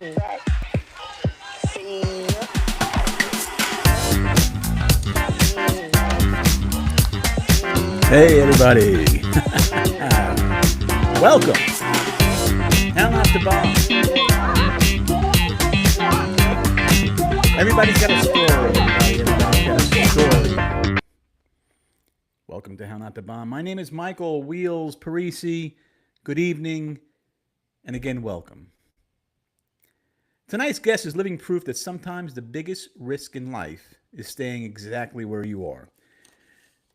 Hey, everybody. Welcome. How not to bomb. Everybody's got a story. Everybody's got a story. Welcome to How Not to Bomb. My name is Michael Wheels Parisi. Good evening. And again, welcome. Tonight's guest is living proof that sometimes the biggest risk in life is staying exactly where you are.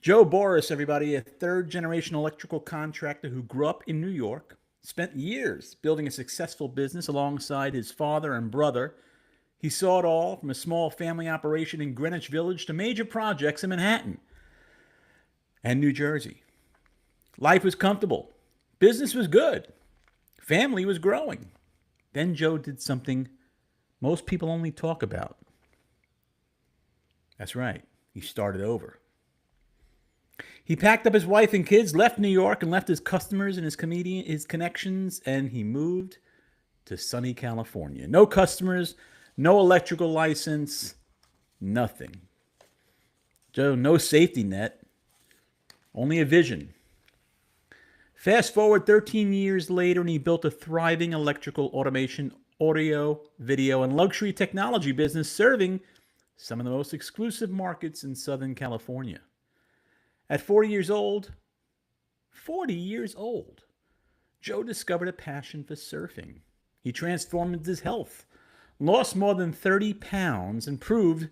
Joe Boris, everybody, a third-generation electrical contractor who grew up in New York, spent years building a successful business alongside his father and brother. He saw it all from a small family operation in Greenwich Village to major projects in Manhattan and New Jersey. Life was comfortable. Business was good. Family was growing. Then Joe did something most people only talk about. That's right. He started over. He packed up his wife and kids, left New York, and left his customers and his connections, and he moved to sunny California. No customers, no electrical license, nothing. Joe, no safety net, only a vision. Fast forward 13 years later, and he built a thriving electrical automation, audio, video, and luxury technology business serving some of the most exclusive markets in Southern California. At 40 years old, Joe discovered a passion for surfing. He transformed his health, lost more than 30 pounds, and proved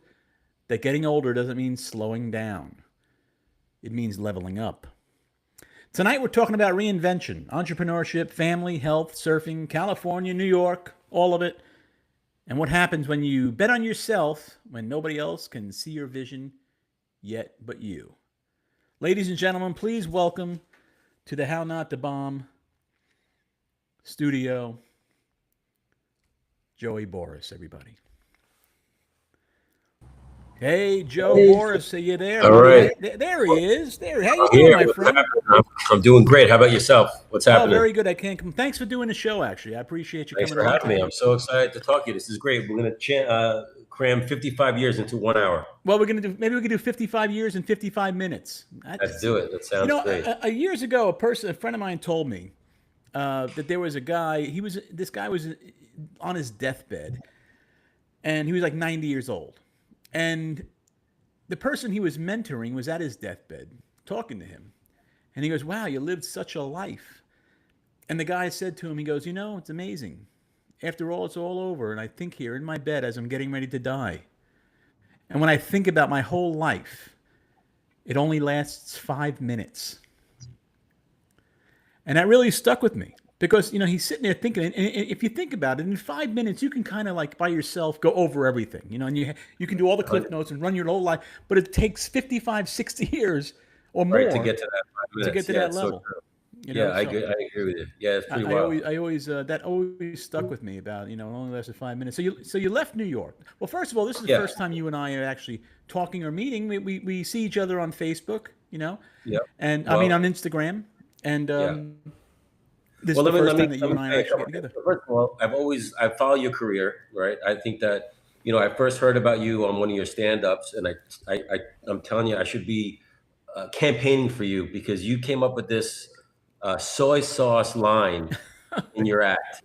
that getting older doesn't mean slowing down. It means leveling up. Tonight we're talking about reinvention, entrepreneurship, family, health, surfing, California, New York, all of it, and what happens when you bet on yourself when nobody else can see your vision yet but you. Ladies and gentlemen, please welcome to the How Not to Bomb studio, Joey Boris, everybody. Hey, Joe Boris, are you there? All right. There he is. There. How you doing, my friend? I'm doing great. How about yourself? What's happening? Oh, very good. I can't come. Thanks for doing the show, actually. I appreciate you Thanks coming for on. having me. I'm so excited to talk to you. This is great. We're going to cram 55 years into 1 hour. Well, maybe we could do 55 years in 55 minutes. Let's do it. That sounds great. Years ago, a friend of mine told me that there was a guy. This guy was on his deathbed, and he was like 90 years old, and the person he was mentoring was at his deathbed talking to him, and he goes, "Wow, you lived such a life." And the guy said to him, he goes, "It's amazing. After all, it's all over, and I think here in my bed as I'm getting ready to die. And when I think about my whole life, it only lasts 5 minutes." And that really stuck with me because, he's sitting there thinking, and if you think about it, in 5 minutes, you can kind of like by yourself go over everything, and you can do all the cliff notes and run your whole life, but it takes 55, 60 years or more to get to that 5 minutes. To get to that level. So I agree with you. Yeah, it's pretty wild. I always that always stuck with me about, it only lasted 5 minutes. So you left New York. Well, first of all, this is the first time you and I are actually talking or meeting. We see each other on Facebook, and I mean on Instagram, and this is the first time that you and I are actually get together. First of all, I follow your career, right? I think that I first heard about you on one of your stand-ups, and I'm telling you, I should be campaigning for you because you came up with this soy sauce line in your act,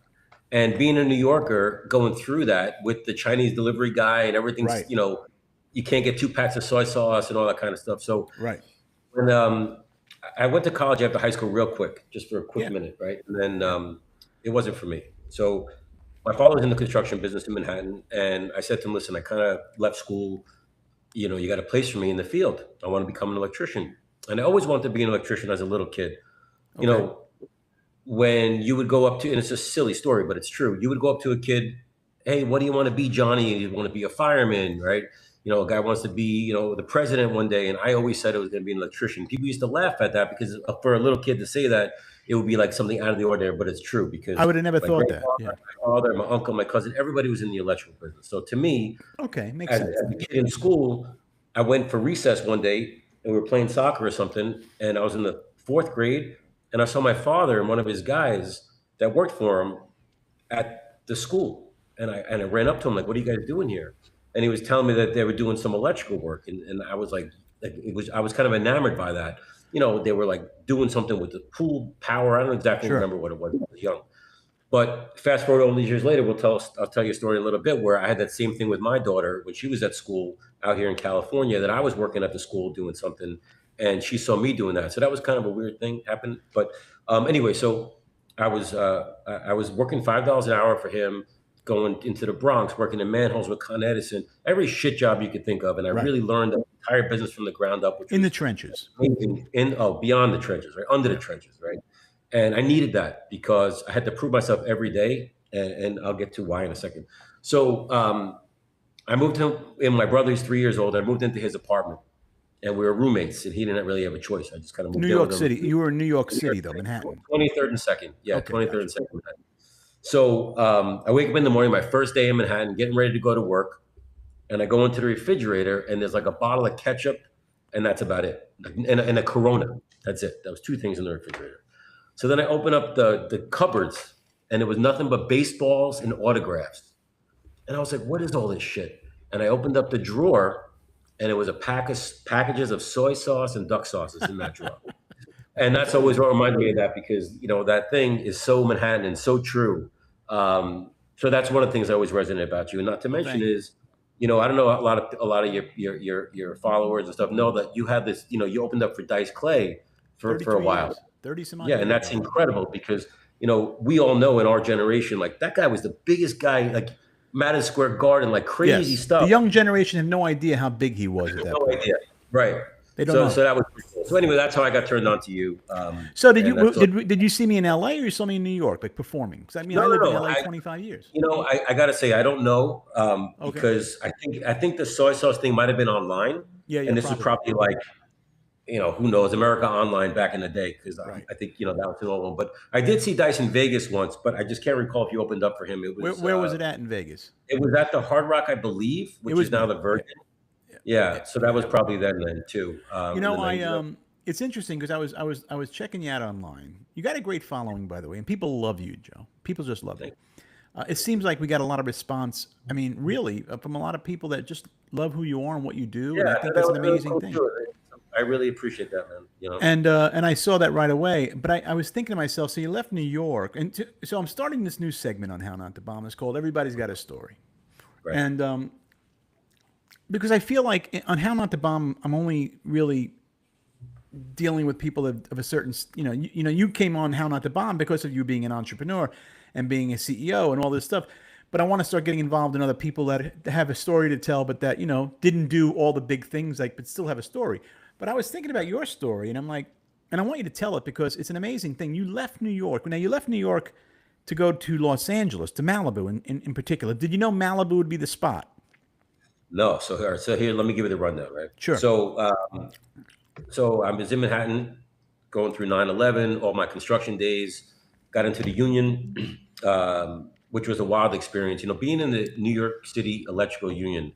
and being a New Yorker, going through that with the Chinese delivery guy and everything, right. You can't get 2 packs of soy sauce and all that kind of stuff. So right. When I went to college after high school real quick, just for a quick minute, right? And then it wasn't for me. So my father was in the construction business in Manhattan, and I said to him, "Listen, I kind of left school. You got a place for me in the field. I want to become an electrician." And I always wanted to be an electrician as a little kid. Okay. When you would go up to, and it's a silly story, but it's true. You would go up to a kid, "Hey, what do you want to be, Johnny?" You want to be a fireman, right? A guy wants to be, the president one day. And I always said it was going to be an electrician. People used to laugh at that because for a little kid to say that, it would be like something out of the ordinary, but it's true because I would have never thought that. Yeah. My father, my uncle, my cousin, everybody was in the electrical business. So to me, makes sense. As a kid in school, I went for recess one day and we were playing soccer or something. And I was in the 4th grade and I saw my father and one of his guys that worked for him at the school. And I ran up to him like, "What are you guys doing here?" And he was telling me that they were doing some electrical work, and I was like I was kind of enamored by that. They were like doing something with the pool power. I don't exactly Sure. remember what it was. I was young. But fast forward all these years later, I'll tell you a story a little bit where I had that same thing with my daughter when she was at school out here in California, that I was working at the school doing something, and she saw me doing that. So that was kind of a weird thing happened. But anyway, so I was working $5 an hour for him, going into the Bronx, working in manholes with Con Edison, every shit job you could think of, and I Right. really learned the entire business from the ground up, which In the was trenches. amazing. Beyond the trenches, right, under the trenches, right. And I needed that because I had to prove myself every day, and I'll get to why in a second. So I moved him in. My brother is 3 years old. I moved into his apartment, and we were roommates, and he didn't really have a choice. I just kind of moved New in York with him. City. You were in New York City, though, Manhattan. 23rd and 2nd. Yeah, Okay, 23rd gotcha. and 2nd Manhattan. So I wake up in the morning, my first day in Manhattan, getting ready to go to work, and I go into the refrigerator, and there's like a bottle of ketchup, and that's about it, and a Corona. That's it. That was two things in the refrigerator. So then I open up the cupboards, and it was nothing but baseballs and autographs. And I was like, "What is all this shit?" And I opened up the drawer, and it was a packages of soy sauce and duck sauces in that drawer. And that's always what reminded me of that, because that thing is so Manhattan and so true. So that's one of the things I always resonate about you. And not to mention Thank you. is, I don't know, a lot of your followers and stuff know that you have this. You opened up for Dice Clay for a 33 while. years. 30 some odd Yeah, years. and that's incredible because we all know in our generation, like, that guy was the biggest guy, like Madison Square Garden, like crazy Yes. stuff. The young generation have no idea how big he was at that No point. idea, right? They don't know. So that was pretty cool. So anyway, that's how I got turned on to you. So did and you that's what- did you see me in LA, or you saw me in New York, like performing? Because I mean, I lived in LA 25 years. I got to say, I don't know, Okay. because I think the soy sauce thing might have been online. Yeah, And this was probably like, who knows, America Online back in the day, because Right. I think, that was an old one. But I did see Dice in Vegas once, but I just can't recall if you opened up for him. It was Where was it at in Vegas? It was at the Hard Rock, I believe, which was is now me. the Virgin. Yeah, so that was probably then too. in the 90s. It's interesting because I was checking you out online. You got a great following, by the way, and people love you, Joe. People just love you. It seems like we got a lot of response. I mean, really, from a lot of people that just love who you are and what you do. And I think that's an amazing thing. I really appreciate that, man. And I saw that right away. But I was thinking to myself, so you left New York, and so I'm starting this new segment on How Not to Bomb. It's called "Everybody's Got a Story," Right. and because I feel like on How Not to Bomb, I'm only really dealing with people of a certain, you came on How Not to Bomb because of you being an entrepreneur and being a CEO and all this stuff. But I want to start getting involved in other people that have a story to tell, but that, didn't do all the big things, but still have a story. But I was thinking about your story, and I'm like, and I want you to tell it because it's an amazing thing. You left New York. Now, you left New York to go to Los Angeles, to Malibu in particular. Did you know Malibu would be the spot? No. So here, let me give you the rundown, right? Sure. So I was in Manhattan going through 9/11, all my construction days, got into the union, which was a wild experience. Being in the New York City Electrical Union,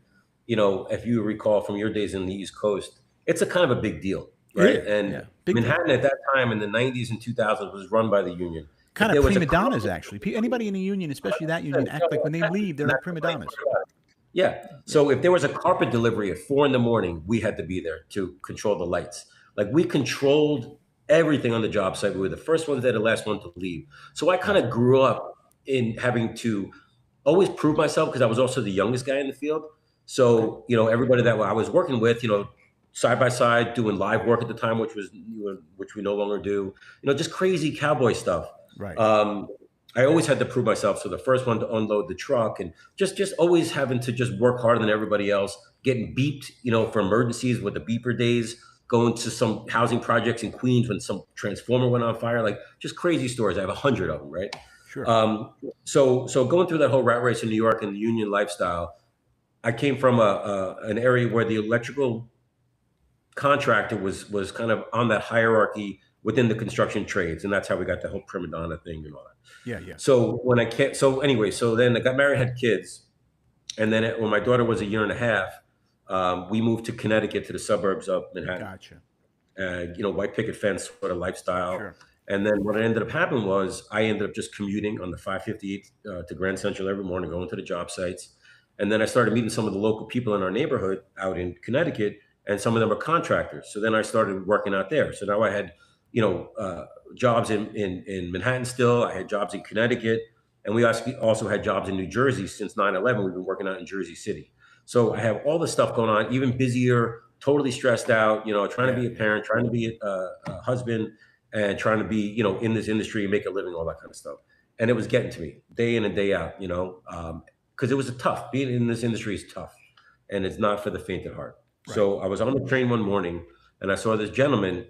if you recall from your days in the East Coast, it's a kind of a big deal, right? Yeah, And yeah. Big Manhattan at that time in the 90s and 2000s was run by the union. Kind If of there was a prima donnas, actually. Anybody in the union, especially that union, act like when they leave, they're like prima donnas. Yeah. So if there was a carpet delivery at 4 a.m, we had to be there to control the lights. Like, we controlled everything on the job site. We were the first ones there, the last one to leave. So I kind of grew up in having to always prove myself because I was also the youngest guy in the field. So, everybody that I was working with, side by side, doing live work at the time, which we no longer do, just crazy cowboy stuff. Right. I always had to prove myself. So the first one to unload the truck, and just always having to just work harder than everybody else, getting beeped, for emergencies with the beeper days, going to some housing projects in Queens when some transformer went on fire, like just crazy stories. I have 100 of them, right? Sure. So going through that whole rat race in New York and the union lifestyle, I came from an area where the electrical contractor was kind of on that hierarchy within the construction trades, and that's how we got the whole prima donna thing and all that. Yeah. So then I got married, had kids, and then when my daughter was a year and a half, we moved to Connecticut, to the suburbs of Manhattan. Gotcha. White picket fence sort of lifestyle. Sure. And then what ended up happening was I ended up just commuting on the 558 to Grand Central every morning, going to the job sites. And then I started meeting some of the local people in our neighborhood out in Connecticut, and some of them are contractors. So then I started working out there. So now I had, jobs in Manhattan still. I had jobs in Connecticut, and we also had jobs in New Jersey since 9/11. We've been working out in Jersey City. So I have all this stuff going on, even busier, totally stressed out, trying to be a parent, trying to be a husband, and trying to be, in this industry and make a living, all that kind of stuff. And it was getting to me day in and day out, because it was tough. Being in this industry is tough, and it's not for the faint at heart. Right. So I was on the train one morning, and I saw this gentleman,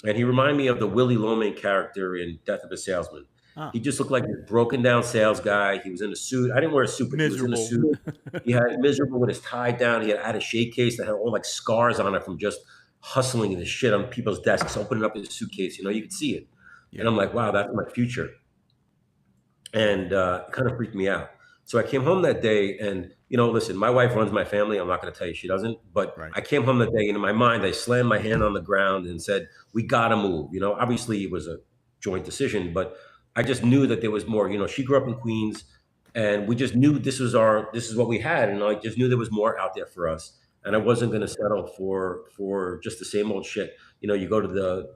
and he reminded me of the Willie Loman character in Death of a Salesman. Ah, He just looked like a broken down sales guy. He was in a suit. I didn't wear a suit, but he was in a miserable. suit. He had miserable with his tie down. He had a shade case that had all like scars on it from just hustling the shit on people's desks, opening up his suitcase. You could see it. Yeah. And I'm like, wow, that's my future. And it kind of freaked me out. So I came home that day, and listen, my wife runs my family. I'm not going to tell you she doesn't, but Right. I came home that day, and in my mind, I slammed my hand on the ground and said, "We got to move." Obviously it was a joint decision, but I just knew that there was more. She grew up in Queens, and we just knew this is what we had, and I just knew there was more out there for us, and I wasn't going to settle for just the same old shit. You go to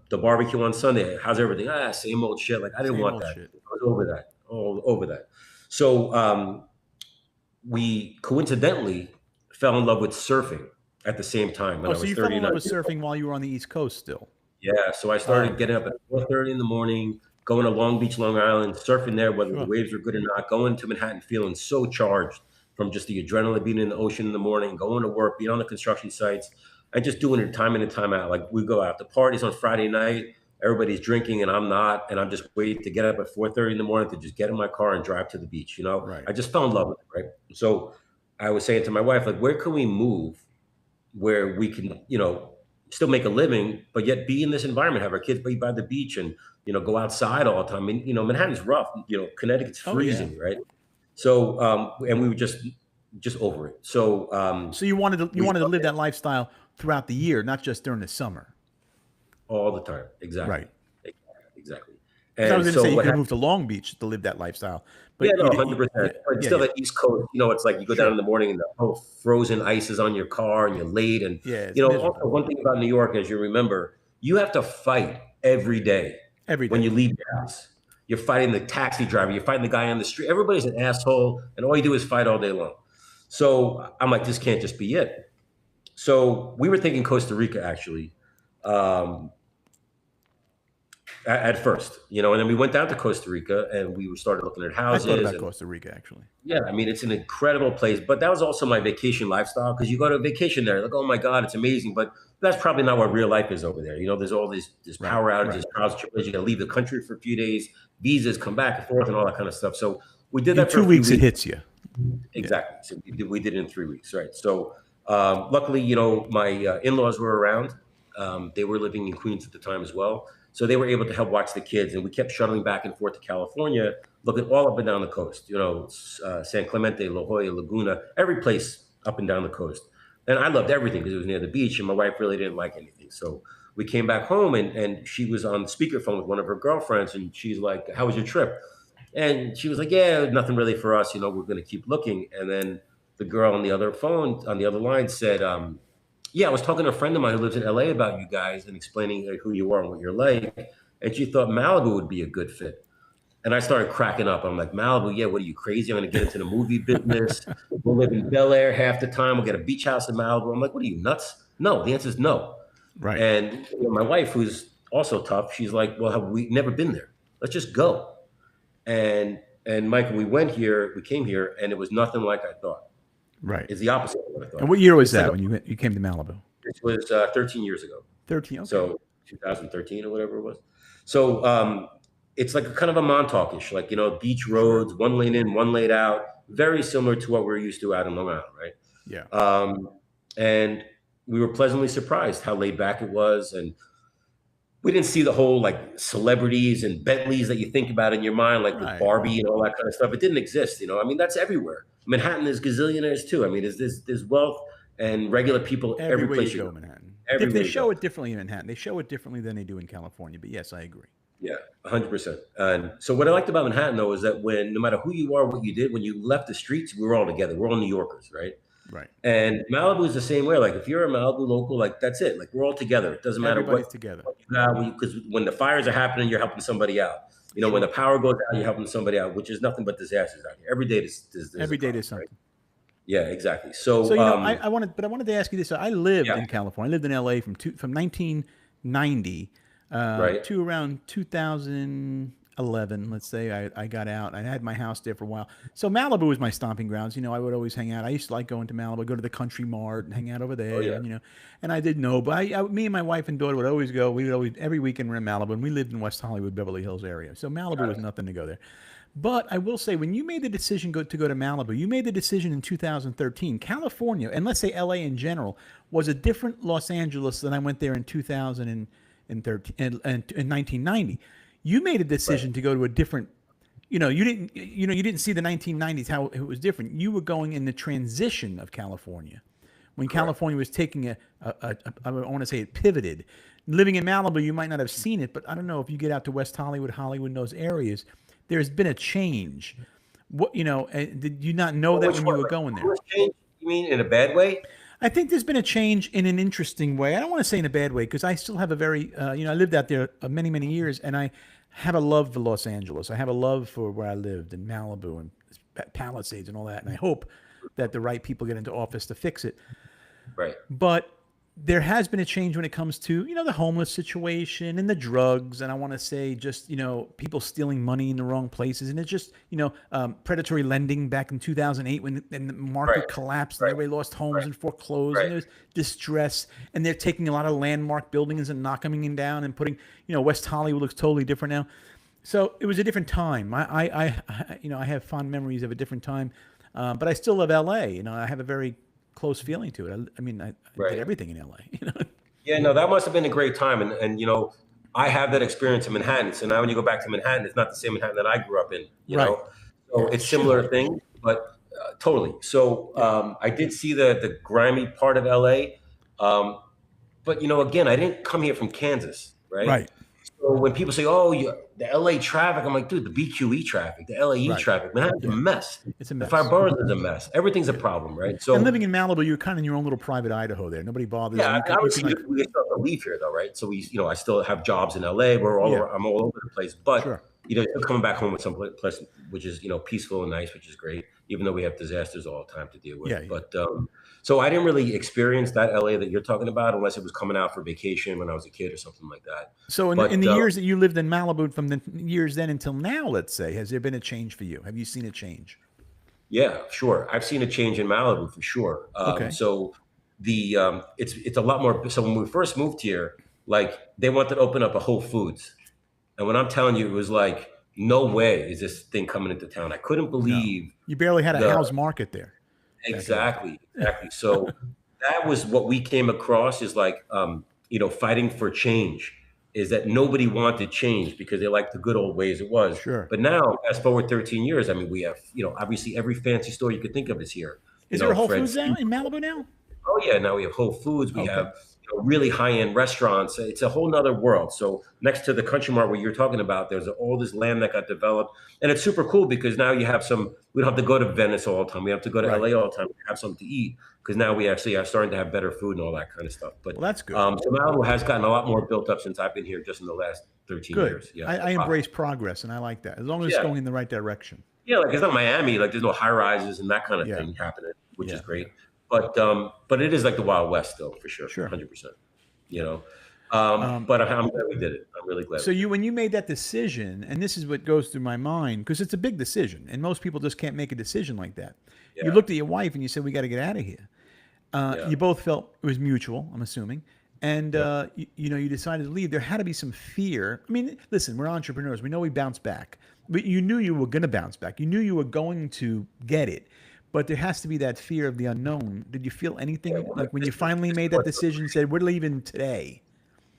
the barbecue on Sunday. How's everything? Same old shit. Like I didn't Same want old that. shit. I was over that. All over that. So we coincidentally fell in love with surfing at the same time when I So was you fell in 39. love with surfing while you were on the East Coast still? Yeah, so I started getting up at 4:30 in the morning, going to Long Beach, Long Island, surfing there, whether the Sure. waves were good or not, going to Manhattan feeling so charged from just the adrenaline being in the ocean in the morning, going to work, being on the construction sites, and just doing it time in and time out. Like we go out to parties on Friday night, everybody's drinking and I'm not, and I'm just waiting to get up at 4:30 in the morning to just get in my car and drive to the beach. Right. I just fell in love with it, right? So I was saying to my wife, like, where can we move where we can, still make a living, but yet be in this environment, have our kids be by the beach and, go outside all the time. And, Manhattan's rough, Connecticut's Oh, yeah. freezing, right? So, and we were just over it. So, So you wanted to live that lifestyle throughout the year, not just during the summer. all the time. Exactly. Right. Exactly. 'Cause I was going to say you what could move to Long Beach to live that lifestyle, but Yeah, no, you didn't- 100%. But yeah, still, yeah. the East Coast, it's like you go down in the morning and the whole frozen ice is on your car and you're late. And, Yeah, it's miserable. also one thing about New York, as you remember, you have to fight every day Every day. when you leave your house. You're fighting the taxi driver, you're fighting the guy on the street. Everybody's an asshole, and all you do is fight all day long. So I'm like, this can't just be it. So we were thinking Costa Rica, actually. At first, and then we went down to Costa Rica and we started looking at I houses. thought about and- Costa Rica actually. yeah, I mean, it's an incredible place, but that was also my vacation lifestyle because you go to a vacation there, like, oh my God, it's amazing. But that's probably not what real life is over there. There's all these power outages, trials, tribulations. You got to leave the country for a few days, visas, come back and forth, and all that kind of stuff. So we did that In for 2 weeks, it hits you. Exactly. So we did it in 3 weeks, right? So luckily, my in-laws were around. They were living in Queens at the time as well. So they were able to help watch the kids, and we kept shuttling back and forth to California, looking all up and down the coast. San Clemente, La Jolla, Laguna, every place up and down the coast. And I loved everything because it was near the beach, and my wife really didn't like anything. So we came back home, and she was on speakerphone with one of her girlfriends, and she's like, "How was your trip?" And she was like, "Yeah, nothing really for us. We're going to keep looking." And then the girl on the other line said, "Yeah, I was talking to a friend of mine who lives in LA about you guys and explaining who you are and what you're like. And she thought Malibu would be a good fit." And I started cracking up. I'm like, "Malibu? Yeah, what are you, crazy? I'm going to get into the movie business. We'll live in Bel Air half the time. We'll get a beach house in Malibu." I'm like, "What are you, nuts?" No, the answer is no. Right. And my wife, who's also tough, she's like, "Well, have we never been there? Let's just go." And Michael, we came here, and it was nothing like I thought. Right. It's the opposite of what I thought. And what year was that when you came to Malibu? This was 13 years ago. 13. Okay. So 2013 or whatever it was. So it's like a kind of a Montauk-ish, like, beach roads, one lane in, one lane out, very similar to what we're used to out in Long Island, right? Yeah. And we were pleasantly surprised how laid back it was. And we didn't see the whole like celebrities and Bentleys that you think about in your mind, like with Barbie and all that kind of stuff. It didn't exist, I mean, that's everywhere. Manhattan is gazillionaires too. I mean, there's wealth and regular people every place you go in Manhattan. Everywhere They you show go. it differently in Manhattan. They show it differently than they do in California. But yes, I agree. Yeah. 100%. And so what I liked about Manhattan though is that when no matter who you are, what you did, when you left the streets, we were all together. We're all New Yorkers, right? Right. And Malibu is the same way. Like if you're a Malibu local, like that's it. Like we're all together. It doesn't matter Everybody's what together. you got, because when the fires are happening, you're helping somebody out. You know, when Sure. the power goes out, you're helping somebody out, which is nothing but disasters out here. Every day there's Every a day problem, there's right? something. Yeah, exactly. So, So I wanted to ask you this. I lived yeah, in California. I lived in LA from 1990 right, to around 2011. Let's say I got out. I had my house there for a while. So Malibu was my stomping grounds. I would always hang out. I used to like going to Malibu, go to the Country Mart and hang out over oh there. yeah, And I did know, but me and my wife and daughter would always go. We would always every weekend we're in Malibu, and we lived in West Hollywood, Beverly Hills area. So Malibu got was it. nothing to go there. But I will say, when you made the decision to go to Malibu, you made the decision in 2013. California, and let's say LA in general, was a different Los Angeles than I went there in 2013 and in 1990. You made a Right, decision to go to a different. You didn't see the 1990s how it was different. You were going in the transition of California when correct. California was taking I want to say it pivoted. Living in Malibu, you might not have seen it, but I don't know if you get out to West Hollywood, and those areas, there's been a change. Did you not know that Which when you one? were Like, going there? homeless change? You mean in a bad way? I think there's been a change in an interesting way. I don't want to say in a bad way because I still have a very, I lived out there many, many years, and I have a love for Los Angeles. I have a love for where I lived in Malibu and Palisades and all that. And I hope that the right people get into office to fix it. Right, But there has been a change when it comes to the homeless situation and the drugs, and I want to say just people stealing money in the wrong places, and it's just predatory lending back in 2008 when the right, market collapsed and right, everybody lost homes right, and foreclosed, and right. there's distress, and they're taking a lot of landmark buildings and knocking them down and putting West Hollywood looks totally different now. So it was a different time. I have fond memories of a different time, but I still love LA. I have a very close feeling to it. I did Right. everything in LA. Yeah, no, that must have been a great time. And I have that experience in Manhattan. So now when you go back to Manhattan, it's not the same Manhattan that I grew up in, you Right. know? So it's similar things, but totally. So Yeah. I did see the grimy part of LA. But again, I didn't come here from Kansas, right? Right. So when people say, "Oh, the LA traffic," I'm like, "Dude, the BQE traffic, the LAE Right. traffic, Manhattan's a Yeah. mess. It's a The five mess. boroughs is a mess. Everything's a problem, right?" And So living in Malibu, you're kind of in your own little private Idaho there. Nobody bothers you. yeah, You I mean, can obviously like, we still have to leave here though, right? So I still have jobs in LA. yeah, I'm all over the place, but sure. still coming back home with some place which is peaceful and nice, which is great, even though we have disasters all the time to deal with. Yeah, yeah. But so I didn't really experience that LA that you're talking about, unless it was coming out for vacation when I was a kid or something like that. So in But the years that you lived in Malibu, from the years then until now, let's say, has there been a change for you? Have you seen a change? yeah, sure. I've seen a change in Malibu for sure. Okay. So it's a lot more. So when we first moved here, like they wanted to open up a Whole Foods, and when I'm telling you, it was like, no way is this thing coming into town. I couldn't No. believe You barely had a the house market there back in those days. exactly. So that was what we came across is like, fighting for change. Is that nobody wanted change because they liked the good old ways it was. Sure. But now, fast forward 13 years, I mean, we have, obviously every fancy store you could think of is here. Is there a Whole Fred's. Foods now in Malibu now? Oh yeah, now we have Whole Foods. We Okay. have really high-end restaurants. It's a whole nother world. So next to the Country Mart where you're talking about, there's all this land that got developed, and it's super cool because now you have some. We don't have to go to Venice all the time. We have to go to Right. LA all the time to have something to eat because now we actually are starting to have better food and all that kind of stuff. But Well, that's good. so Malibu has gotten a lot more built up since I've been here, just in the last 13 Good. years. Yeah, I embrace progress, and I like that. As long as it's yeah, going in the right direction. yeah. Like it's not Miami. Like there's no high rises and that kind of Yeah. thing happening, which is Yeah. great. But it is like the Wild West, though, for sure, Sure. 100%. You know, Um, but I'm glad we did it. I'm really glad. So when you made that decision, and this is what goes through my mind, because it's a big decision, and most people just can't make a decision like that. You Yeah, looked at your wife and you said, "We got to get out of here." yeah, You both felt it was mutual, I'm assuming, and yep, you decided to leave. There had to be some fear. I mean, listen, we're entrepreneurs. We know we bounce back, but you knew you were going to bounce back. You knew you were going to get it, but there has to be that fear of the unknown. Did you feel yeah. anything Well, like when you this, finally this is made that what's so decision? Said, "We're leaving today."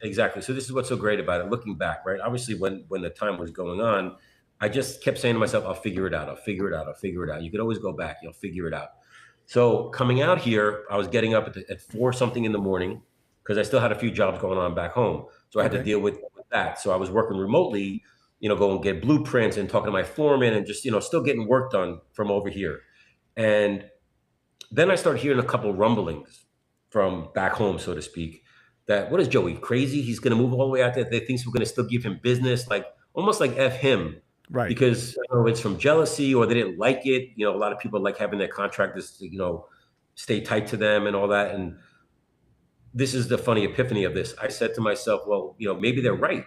exactly. So this is what's so great about it. Looking back, right? Obviously, when the time was going on, I just kept saying to myself, "I'll figure it out. I'll figure it out. I'll figure it out." You could always go back. You'll figure it out. So coming out here, I was getting up at 4 something in the morning because I still had a few jobs going on back home. So I had to Okay. deal with that. So I was working remotely, go and get blueprints and talking to my foreman and just, still getting work done from over here. And then I started hearing a couple rumblings from back home, so to speak, that what is Joey crazy? He's going to move all the way out there. They think we're going to still give him business, like almost like F him. Right. Because it's from jealousy or they didn't like it. A lot of people like having their contractors, stay tight to them and all that. And this is the funny epiphany of this. I said to myself, well, maybe they're right.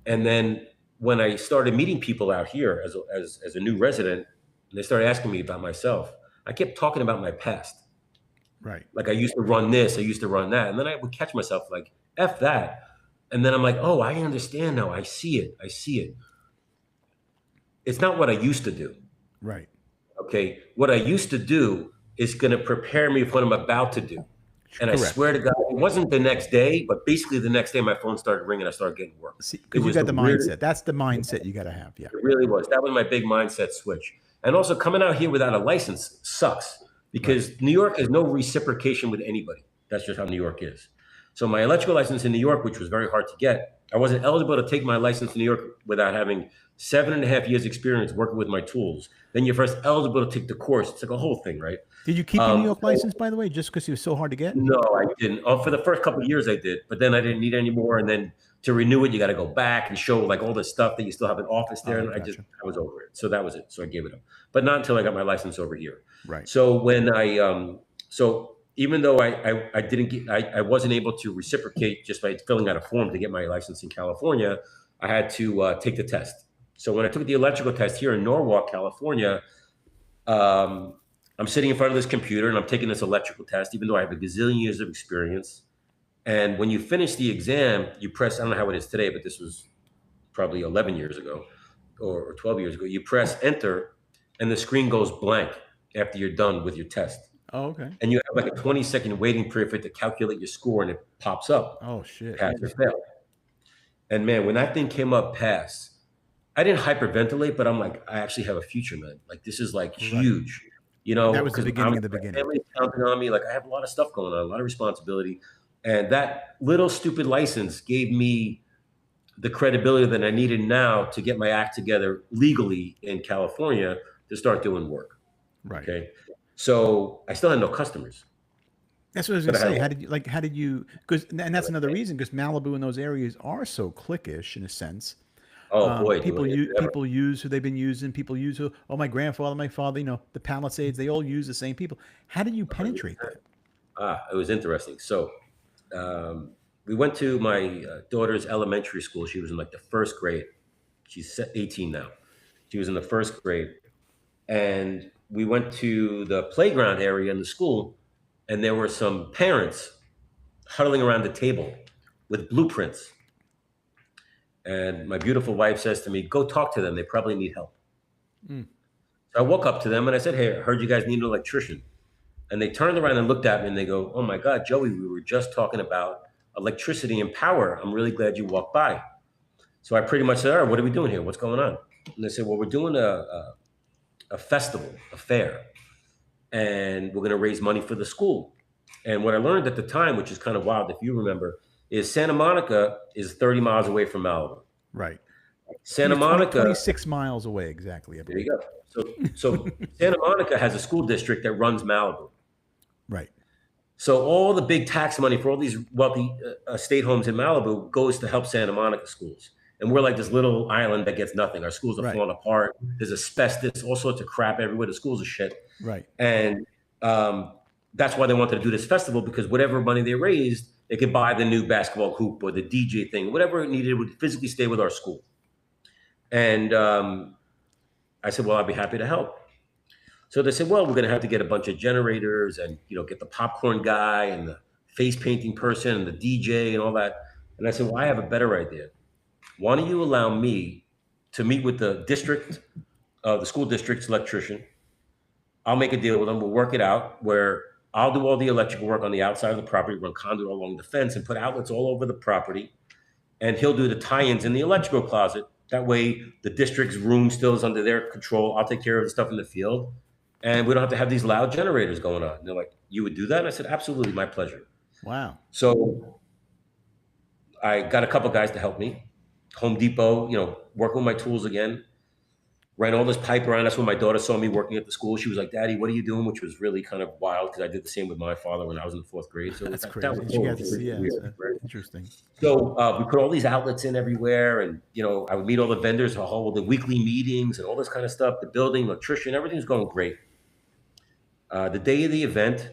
And then when I started meeting people out here as a new resident, and they started asking me about myself, I kept talking about my past. Right. Like I used to run this, I used to run that. And then I would catch myself like, F that. And then I'm like, oh, I understand now. I see it. It's not what I used to do. Right. Okay. What I used to do is going to prepare me for what I'm about to do. And Correct. I swear to God, it wasn't the next day, but basically the next day my phone started ringing. I started getting work. Because you got the mindset. That's the mindset you got to have. Yeah. It really was. That was my big mindset switch. And also coming out here without a license sucks because New York has no reciprocation with anybody. That's just how New York is. So my electrical license in New York, which was very hard to get, I wasn't eligible to take my license in New York without having 7.5 years experience working with my tools. Then you're first eligible to take the course. It's like a whole thing, right? Did you keep your New York license, by the way, just because it was so hard to get? No, I didn't. For the first couple of years I did, but then I didn't need any more. And then to renew it, you got to go back and show like all the stuff that you still have an office there. And gotcha. I was over it. So that was it. So I gave it up, but not until I got my license over here. Right. So when so even though I didn't get, I wasn't able to reciprocate just by filling out a form to get my license in California, I had to take the test. So when I took the electrical test here in Norwalk, California, I'm sitting in front of this computer and I'm taking this electrical test, even though I have a gazillion years of experience. And when you finish the exam, you press, I don't know how it is today, but this was probably 11 years ago or 12 years ago. You press enter and the screen goes blank after you're done with your test. Oh, okay. And you have like a 20-second waiting period for it to calculate your score and it pops up. Oh, shit. Pass or fail. And man, when that thing came up pass, I didn't hyperventilate, but I'm like, I actually have a future, man. Like this is like huge, That was the beginning of the beginning. Family counting on me. Like I have a lot of stuff going on, a lot of responsibility. And that little stupid license gave me the credibility that I needed now to get my act together legally in California to start doing work. Right. Okay. So I still had no customers. That's what I was going to say. How did you, and that's another reason, because Malibu and those areas are so cliquish in a sense. Oh boy. People use who they've been using. People use who, my grandfather, my father, the Palisades, they all use the same people. How did you penetrate that? It was interesting. So we went to my daughter's elementary school. She was in like the first grade. She's 18 now. She was in the first grade. And we went to the playground area in the school, and there were some parents huddling around the table with blueprints. And my beautiful wife says to me, go talk to them. They probably need help. So I woke up to them and I said, hey, I heard you guys need an electrician. And they turned around and looked at me and they go, oh my God, Joey, we were just talking about electricity and power. I'm really glad you walked by. So I pretty much said, all right, what are we doing here? What's going on? And they said, well, we're doing a festival, a fair, and we're going to raise money for the school. And what I learned at the time, which is kind of wild, if you remember, is Santa Monica is 30 miles away from Malibu. Right. Santa Monica, 26 miles away, exactly. There you go. So Santa Monica has a school district that runs Malibu. Right. So all the big tax money for all these wealthy estate homes in Malibu goes to help Santa Monica schools. And we're like this little island that gets nothing. Our schools are falling apart. There's asbestos, all sorts of crap everywhere. The schools are shit. Right. And that's why they wanted to do this festival, because whatever money they raised, they could buy the new basketball hoop or the DJ thing, whatever it needed would physically stay with our school. And I said, well, I'd be happy to help. So they said, well, we're going to have to get a bunch of generators and, get the popcorn guy and the face painting person and the DJ and all that. And I said, well, I have a better idea. Why don't you allow me to meet with the district, the school district's electrician? I'll make a deal with them. We'll work it out where I'll do all the electrical work on the outside of the property, run conduit along the fence and put outlets all over the property. And he'll do the tie-ins in the electrical closet. That way the district's room still is under their control. I'll take care of the stuff in the field. And we don't have to have these loud generators going on. And they're like, you would do that? And I said, absolutely, my pleasure. Wow. So I got a couple guys to help me. Home Depot, working with my tools again. Ran all this pipe around. That's when my daughter saw me working at the school. She was like, "Daddy, what are you doing?" Which was really kind of wild because I did the same with my father when I was in the 4th grade. So That's that crazy. was She cool. got It to was see. Yeah, weird, right? interesting. So we put all these outlets in everywhere, and I would meet all the vendors, hold the weekly meetings, and all this kind of stuff. The building, electrician, everything's going great. The day of the event,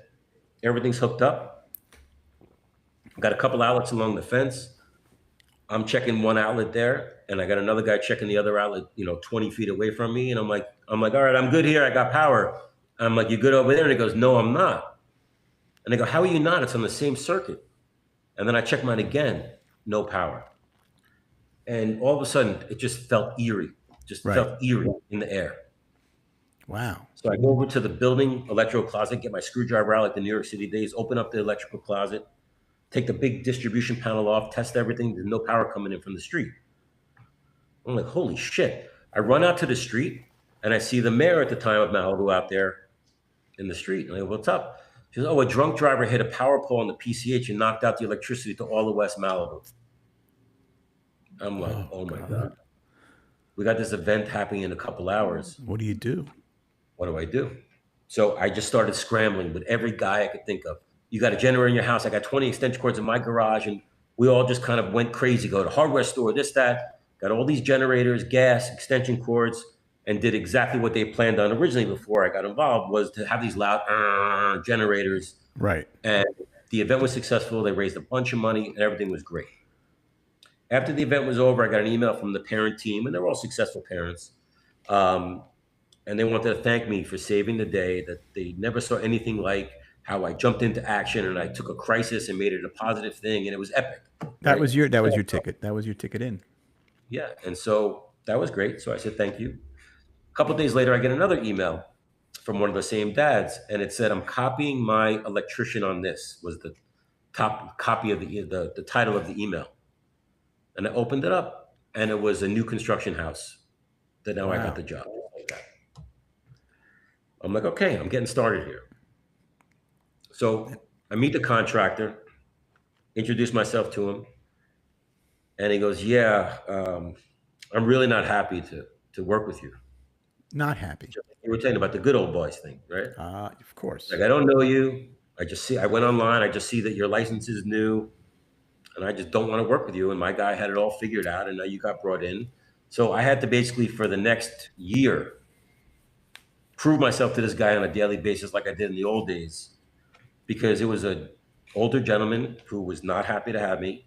everything's hooked up. Got a couple outlets along the fence. I'm checking one outlet there, and I got another guy checking the other outlet, 20 feet away from me. And I'm like, all right, I'm good here. I got power. And I'm like, you good over there? And he goes, no, I'm not. And I go, how are you not? It's on the same circuit. And then I check mine again, no power. And all of a sudden, it just felt eerie, felt eerie in the air. Wow. So I go over to the building electrical closet, get my screwdriver out like the New York City days, open up the electrical closet, take the big distribution panel off, test everything. There's no power coming in from the street. I'm like, holy shit. I run out to the street and I see the mayor at the time of Malibu out there in the street. And I go, what's up? She goes, oh, a drunk driver hit a power pole on the PCH and knocked out the electricity to all of West Malibu. I'm like, oh my God. We got this event happening in a couple hours. What do you do? What do I do? So I just started scrambling with every guy I could think of. You got a generator in your house. I got 20 extension cords in my garage, and we all just kind of went crazy. Go to hardware store, this, that. Got all these generators, gas, extension cords, and did exactly what they planned on originally before I got involved, was to have these loud generators. Right. And the event was successful. They raised a bunch of money, and everything was great. After the event was over, I got an email from the parent team, and they're all successful parents. And they wanted to thank me for saving the day, that they never saw anything like how I jumped into action and I took a crisis and made it a positive thing. And it was epic. That was your ticket. That was your ticket in. Yeah. And so that was great. So I said, thank you. A couple of days later, I get another email from one of the same dads. And it said, I'm copying my electrician on this, was the top copy of the title of the email. And I opened it up, and it was a new construction house that now I got the job. I'm like, okay, I'm getting started here. So I meet the contractor, introduce myself to him, and he goes, yeah, I'm really not happy to work with you. Not happy. You were talking about the good old boys thing, right? Of course. Like, I don't know you. I went online. I just see that your license is new, and I just don't want to work with you. And my guy had it all figured out, and now you got brought in. So I had to basically, for the next year, prove myself to this guy on a daily basis like I did in the old days, because it was an older gentleman who was not happy to have me,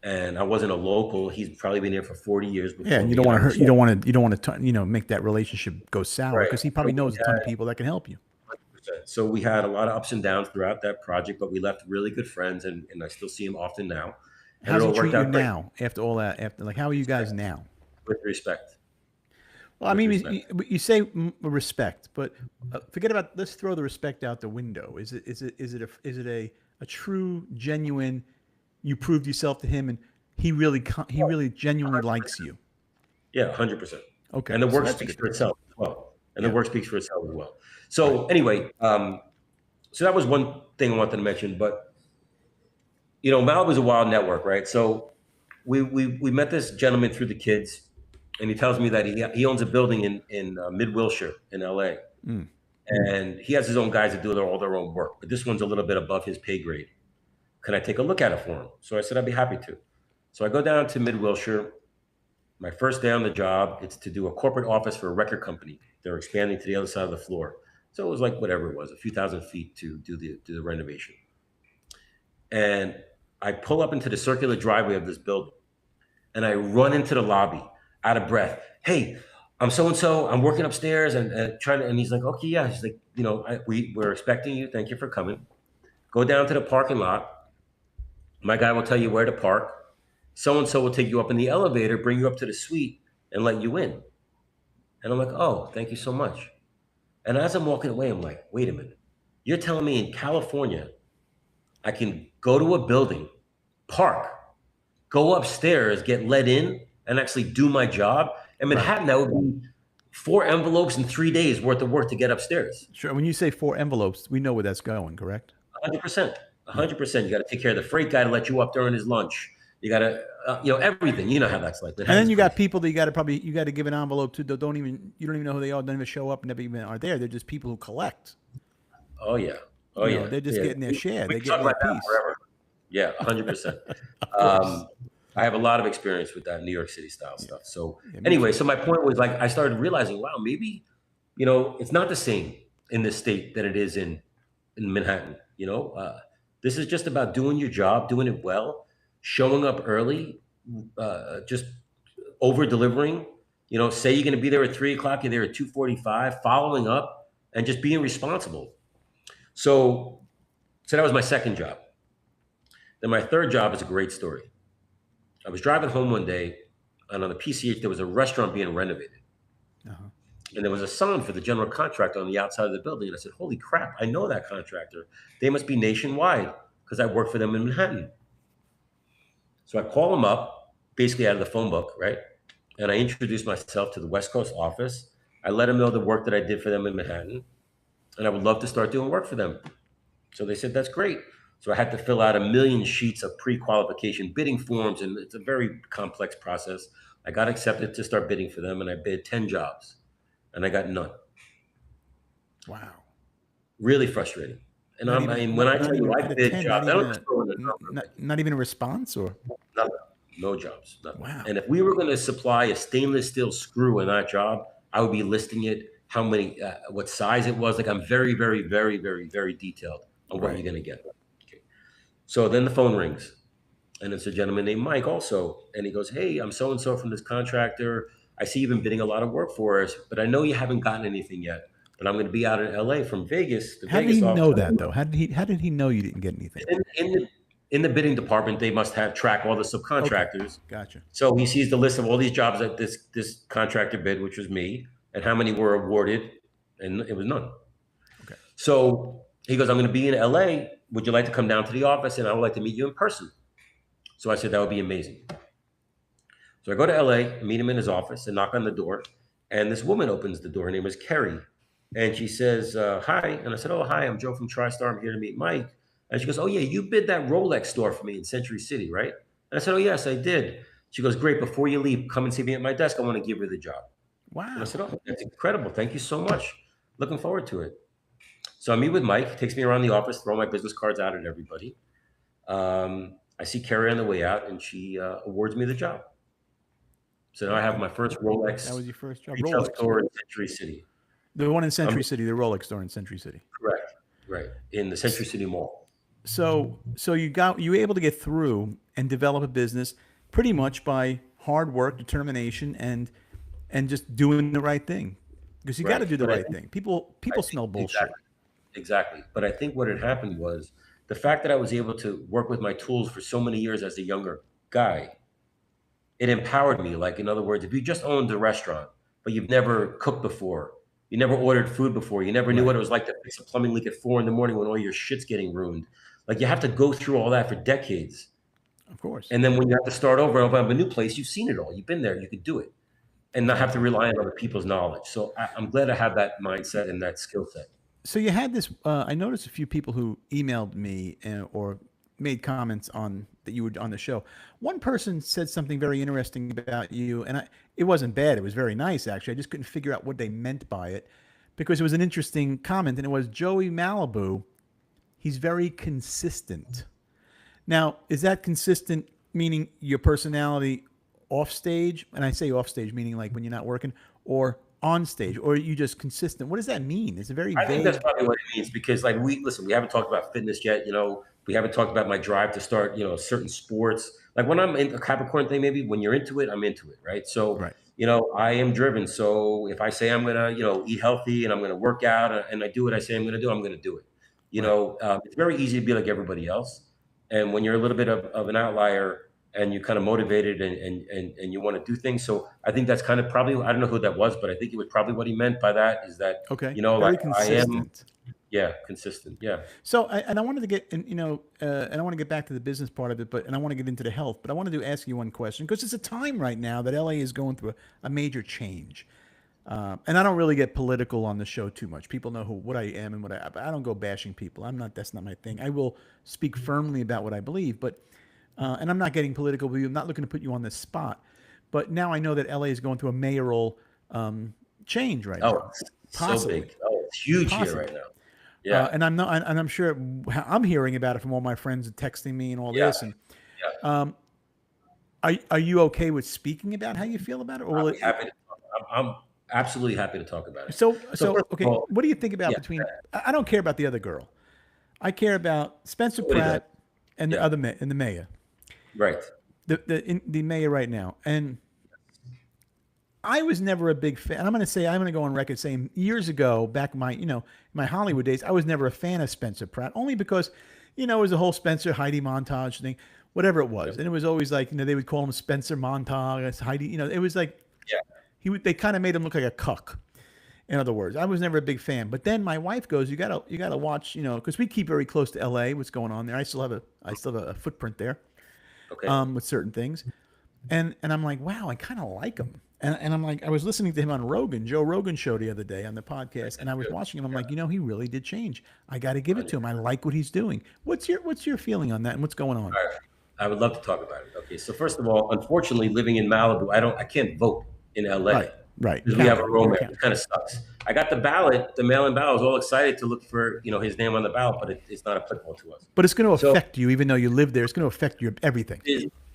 and I wasn't a local. He's probably been here for 40 years. Yeah, and you don't want to hurt. You don't want to make that relationship go sour, because he probably knows a ton of people that can help you. 100%. So we had a lot of ups and downs throughout that project, but we left really good friends, and I still see him often now. How's he treat you now after all that? How are you guys now? With respect. Well, I mean, you say respect, but forget about. Let's throw the respect out the window. Is it a true, genuine? You proved yourself to him, and he really genuinely likes you. Yeah, 100%. Okay, and the work speaks for itself as well. So anyway, so that was one thing I wanted to mention. But Malibu is a wild network, right? So we met this gentleman through the kids. And he tells me that he owns a building in Mid Wilshire in LA. And he has his own guys that do all their own work. But this one's a little bit above his pay grade. Can I take a look at it for him? So I said, I'd be happy to. So I go down to Mid Wilshire. My first day on the job, it's to do a corporate office for a record company. They're expanding to the other side of the floor. So it was like whatever it was, a few thousand feet to do the renovation. And I pull up into the circular driveway of this building. And I run into the lobby, out of breath. Hey, I'm so-and-so. I'm working upstairs and trying to, and he's like, okay, yeah. He's like, we're expecting you. Thank you for coming. Go down to the parking lot. My guy will tell you where to park. So-and-so will take you up in the elevator, bring you up to the suite, and let you in. And I'm like, oh, thank you so much. And as I'm walking away, I'm like, wait a minute. You're telling me in California, I can go to a building, park, go upstairs, get let in, and actually do my job? In Manhattan, that would be 4 envelopes in 3 days worth of work to get upstairs. Sure. When you say 4 envelopes, we know where that's going, correct? 100%. 100%. You got to take care of the freight guy to let you up during his lunch. You gotta, everything. You know how that's like. And then you got Crazy. people that you got to give an envelope to that you don't even know who they are, don't even show up, and never even are there. They're just people who collect. Oh yeah, oh You know, yeah, they're just yeah. getting their share. We They're can talk getting their about that piece. forever. Yeah, 100%. Of course. I have a lot of experience with that New York City style Yeah. stuff. So Yeah, me anyway, too. so my point was like I started realizing, wow, maybe it's not the same in this state that it is in Manhattan. This is just about doing your job, doing it well, showing up early, just over delivering. Say you're going to be there at 3 o'clock, you're there at 2:45, following up, and just being responsible. So that was my second job. Then my third job is a great story. I was driving home one day, and on the PCH there was a restaurant being renovated, Uh-huh. and there was a sign for the general contractor on the outside of the building. And I said, "Holy crap! I know that contractor. They must be nationwide because I work for them in Manhattan." So I call them up, basically out of the phone book, right? And I introduced myself to the West Coast office. I let them know the work that I did for them in Manhattan, and I would love to start doing work for them. So they said, that's great. So I had to fill out a million sheets of pre-qualification bidding forms, and it's a very complex process. I got accepted to start bidding for them, and I bid 10 jobs, and I got none. Wow. Really frustrating. And I mean, when I tell you I out of bid 10, jobs, I don't just throw in a number. not even a response, or Nothing. No jobs. Nothing. wow. And if we were going to supply a stainless steel screw in that job, I would be listing it, how many, what size it was. Like I'm very, very, very, very, very detailed on what Right. you're going to get. Okay. So then the phone rings, and it's a gentleman named Mike also, and he goes, "Hey, I'm so and so from this contractor. I see you've been bidding a lot of work for us, but I know you haven't gotten anything yet. But I'm going to be out in LA from Vegas. The How did Vegas he office. know that though? How did he know you didn't get anything? In the bidding department, they must have track all the subcontractors. Okay. Gotcha. So he sees the list of all these jobs that this contractor bid, which was me, and how many were awarded, and it was none. Okay. So he goes, "I'm going to be in LA. Would you like to come down to the office, and I would like to meet you in person?" So I said, "That would be amazing." So I go to LA, meet him in his office, and knock on the door, and this woman opens the door. Her name is Kerry, and she says, "Hi," and I said, "Oh, hi, I'm Joe from TriStar. I'm here to meet Mike." And she goes, "Oh yeah, you bid that Rolex store for me in Century City, right?" And I said, "Oh yes, I did." She goes, "Great. Before you leave, come and see me at my desk. I want to give her the job." And I Wow. said, "Oh, that's incredible. Thank you so much. Looking forward to it." So I meet with Mike, takes me around the office, throw my business cards out at everybody. I see Carrie on the way out, and she awards me the job. So now I have my first Rolex That was your first job. retail Rolex. store in Century City. The one in Century City, the Rolex store in Century City. Correct. Right. In the Century City Mall. So you were able to get through and develop a business pretty much by hard work, determination, and just doing the right thing. Because you got to Right. do the But I right think thing. People smell bullshit. Exactly. But I think what had happened was the fact that I was able to work with my tools for so many years as a younger guy, it empowered me. Like, in other words, if you just owned a restaurant, but you've never cooked before, you never ordered food before, you never knew what Right. it was like to fix a plumbing leak at 4 in the morning when all your shit's getting ruined. Like, you have to go through all that for decades. Of course. And then when you have to start over and open up a new place, you've seen it all. You've been there. You could do it and not have to rely on other people's knowledge. So I'm glad I have that mindset and that skill set. So you had this. I noticed a few people who emailed me or made comments on that you were on the show. One person said something very interesting about you, and it wasn't bad. It was very nice, actually. I just couldn't figure out what they meant by it because it was an interesting comment, and it was Joey Malibu. He's very consistent. Now, is that consistent meaning your personality off stage? And I say off stage meaning like when you're not working, or on stage, or are you just consistent? What does that mean? It's a very I think that's vague. probably what it means because, like, we haven't talked about fitness yet. We haven't talked about my drive to start, certain sports. Like when I'm in a Capricorn thing, maybe when you're into it, I'm into it, right? So, Right. I am driven. So if I say I'm gonna, eat healthy and I'm gonna work out and I do what I say I'm gonna do, I'm gonna do it. Right. It's very easy to be like everybody else, and when you're a little bit of an outlier and you're kind of motivated and you want to do things. So I think that's kind of probably, I don't know who that was, but I think it was probably what he meant by that is that, Okay. like Very I am, consistent. yeah, consistent. Yeah. So, and I wanted to get, and I want to get back to the business part of it, and I want to get into the health, but I wanted to ask you one question because it's a time right now that LA is going through a major change. And I don't really get political on the show too much. People know what I am and I don't go bashing people. That's not my thing. I will speak firmly about what I believe, but and I'm not getting political with you. I'm not looking to put you on the spot, but now I know that LA is going through a mayoral change right Oh, now, it's so possibly, big. Oh, it's huge here right possibly. now. Yeah, And I'm not, and I'm sure I'm hearing about it from all my friends texting me and all yeah, this. And yeah. are you okay with speaking about how you feel about it, or will I'll it? be happy to talk. I'm absolutely happy to talk about it. So So so first of okay, all, what do you think about yeah, between? I don't care about the other girl. I care about Spencer what do you think? Pratt and the Yeah, other and the mayor, right. the mayor right now. And I was never a big fan. I'm going to go on record saying years ago, back in my Hollywood days, I was never a fan of Spencer Pratt, only because, it was the whole Spencer Heidi montage thing, whatever it was, Yep. and it was always like, they would call him Spencer Montage, Heidi, it was like Yeah, they kind of made him look like a cuck. In other words, I was never a big fan. But then my wife goes, you gotta watch, because we keep very close to L.A. What's going on there? I still have a footprint there, okay. with certain things, and I'm like, wow, I kind of like him. And I'm like, I was listening to him on Joe Rogan show the other day on the podcast, and I was Good. watching him. I'm like, he really did change. I got to give it to him. I like what he's doing. What's your feeling on that, and what's going on? All right. I would love to talk about it. Okay, so first of all, unfortunately, living in Malibu, I can't vote in LA Right. because we have a County. romance. It kind of sucks. I got the ballot, the mail-in ballot. I was all excited to look for his name on the ballot, but it's not applicable to us. But it's going to So affect you, even though you live there. It's going to affect your everything.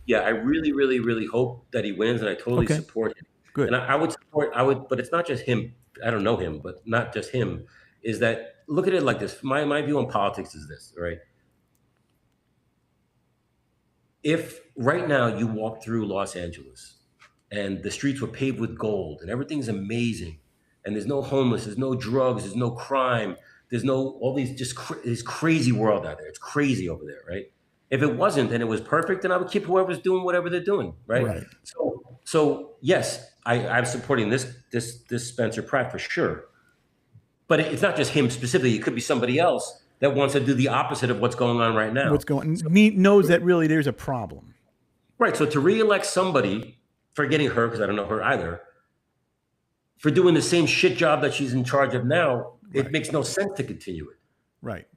yeah, I really, really, really hope that he wins, and I totally Okay. support him. Good. And I would, but it's not just him. I don't know him, but not just him. Is that look at it like this? My view on politics is this, right? If right now you walk through Los Angeles and the streets were paved with gold and everything's amazing and there's no homeless, there's no drugs, there's no crime, there's no all these this crazy world out there. It's crazy over there, right? If it wasn't and it was perfect, then I would keep whoever's doing whatever they're doing, right? Right. So yes, I'm supporting this Spencer Pratt for sure. But it's not just him specifically. It could be somebody else that wants to do the opposite of what's going on right now. What's going? Knows that really there's a problem. Right. So to reelect somebody, forgetting her because I don't know her either, for doing the same shit job that she's in charge of now, it makes no sense to continue it. Right.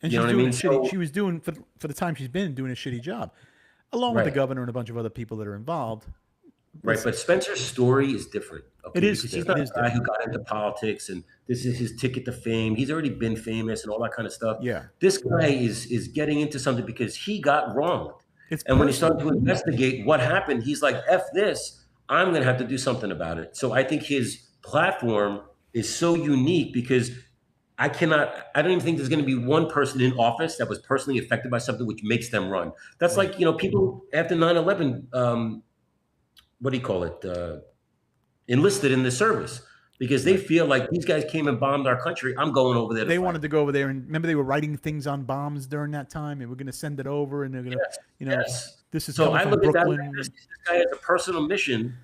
And You know she's what I doing mean? shitty. So, She was doing for the time she's been doing a shitty job, along with the right. governor and a bunch of other people that are involved. Right, Listen, but Spencer's story is different. Okay, it is. because he's It not is a guy who different. got into politics and this is his ticket to fame. He's already been famous and all that kind of stuff. Yeah. This guy is getting into something because he got wronged. It's And when he personal. started to investigate what happened, he's like, F this, I'm going to have to do something about it. So I think his platform is so unique because I don't even think there's going to be one person in office that was personally affected by something which makes them run. That's Right. like, people after 9/11, what do you call it? Enlisted in the service because they feel like these guys came and bombed our country. I'm going over there to They fight. wanted to go over there, and remember they were writing things on bombs during that time, and we're going to send it over, and they're going to, Yes. this is So coming I from look at that. Brooklyn. This guy has a personal mission,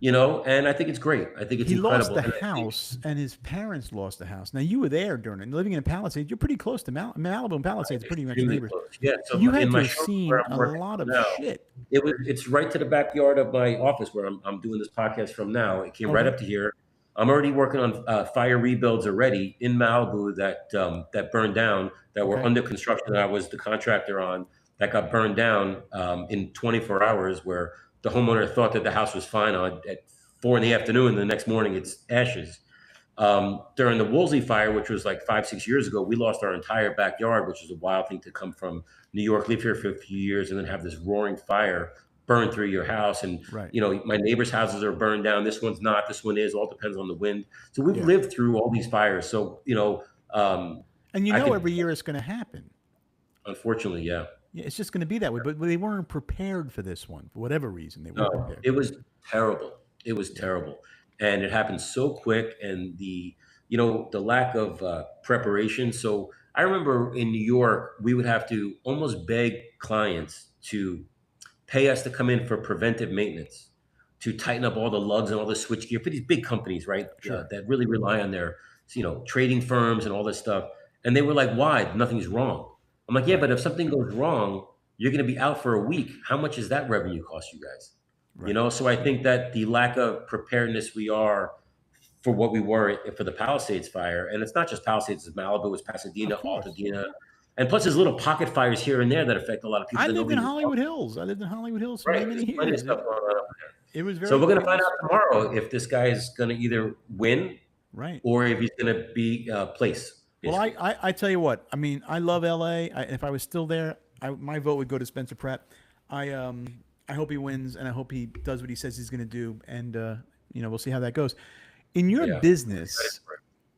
and I think it's great. I think it's He incredible. lost the house, and his parents lost the house. Now you were there during it, living in Palisades. You're pretty close to Malibu and Palisades, pretty much Extremely neighbors. close. Yeah. So You had in to my have showroom seen where I'm a working lot of now, shit. it's right to the backyard of my office where I'm doing this podcast from now. It came right Okay. up to here. I'm already working on fire rebuilds already in Malibu that burned down, that were Okay. under construction that I was the contractor on, that got burned down in 24 hours, where the homeowner thought that the house was fine at 4 in the afternoon. The next morning, it's ashes. During the Woolsey fire, which was like 5-6 years ago, we lost our entire backyard, which is a wild thing to come from New York, live here for a few years, and then have this roaring fire burn through your house. And, Right. my neighbors' houses are burned down. This one's not, this one is, all depends on the wind. So we've Yeah. lived through all these fires. So, And every year it's going to happen. unfortunately, yeah. Yeah, it's just going to be that way. But they weren't prepared for this one for whatever reason. They weren't No, prepared. it was terrible. It was terrible. And it happened so quick, and the lack of preparation. So I remember in New York, we would have to almost beg clients to pay us to come in for preventive maintenance, to tighten up all the lugs and all the switchgear for these big companies, right? Sure. That really rely on their, trading firms and all this stuff. And they were like, "Why? Nothing's wrong." I'm like, "Yeah, but if something goes wrong, you're going to be out for a week. How much does that revenue cost you guys?" Right. So I think that the lack of preparedness we are for what we were for the Palisades fire, and it's not just Palisades, it's Malibu, it's Pasadena, Of course. Altadena. And plus, there's little pocket fires here and there that affect a lot of people. I That lived in nobody Hollywood Hills. I lived in Hollywood Hills for right. many, There's many plenty of years. stuff going on up there. It was So very we're going to find famous. out tomorrow if this guy is going to either win Right. or if he's going to be place. Well, I tell you what. I mean, I love LA. If I was still there, my vote would go to Spencer Pratt. I hope he wins, and I hope he does what he says he's going to do. And we'll see how that goes. In your Yeah. business,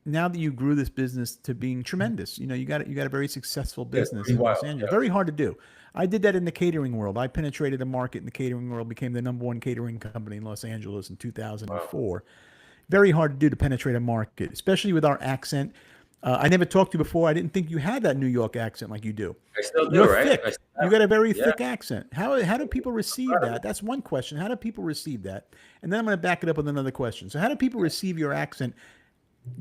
now that you grew this business to being tremendous, you got a very successful business in Los Angeles. Yeah. Very hard to do. I did that in the catering world. I penetrated a market in the catering world, became the #1 catering company in Los Angeles in 2004. Wow. Very hard to do to penetrate a market, especially with our accent. I never talked to you before. I didn't think you had that New York accent like you do. I still do, You're right? thick. You got a very thick accent. How do people receive that? That's one question. How do people receive that? And then I'm going to back it up with another question. So how do people receive your accent?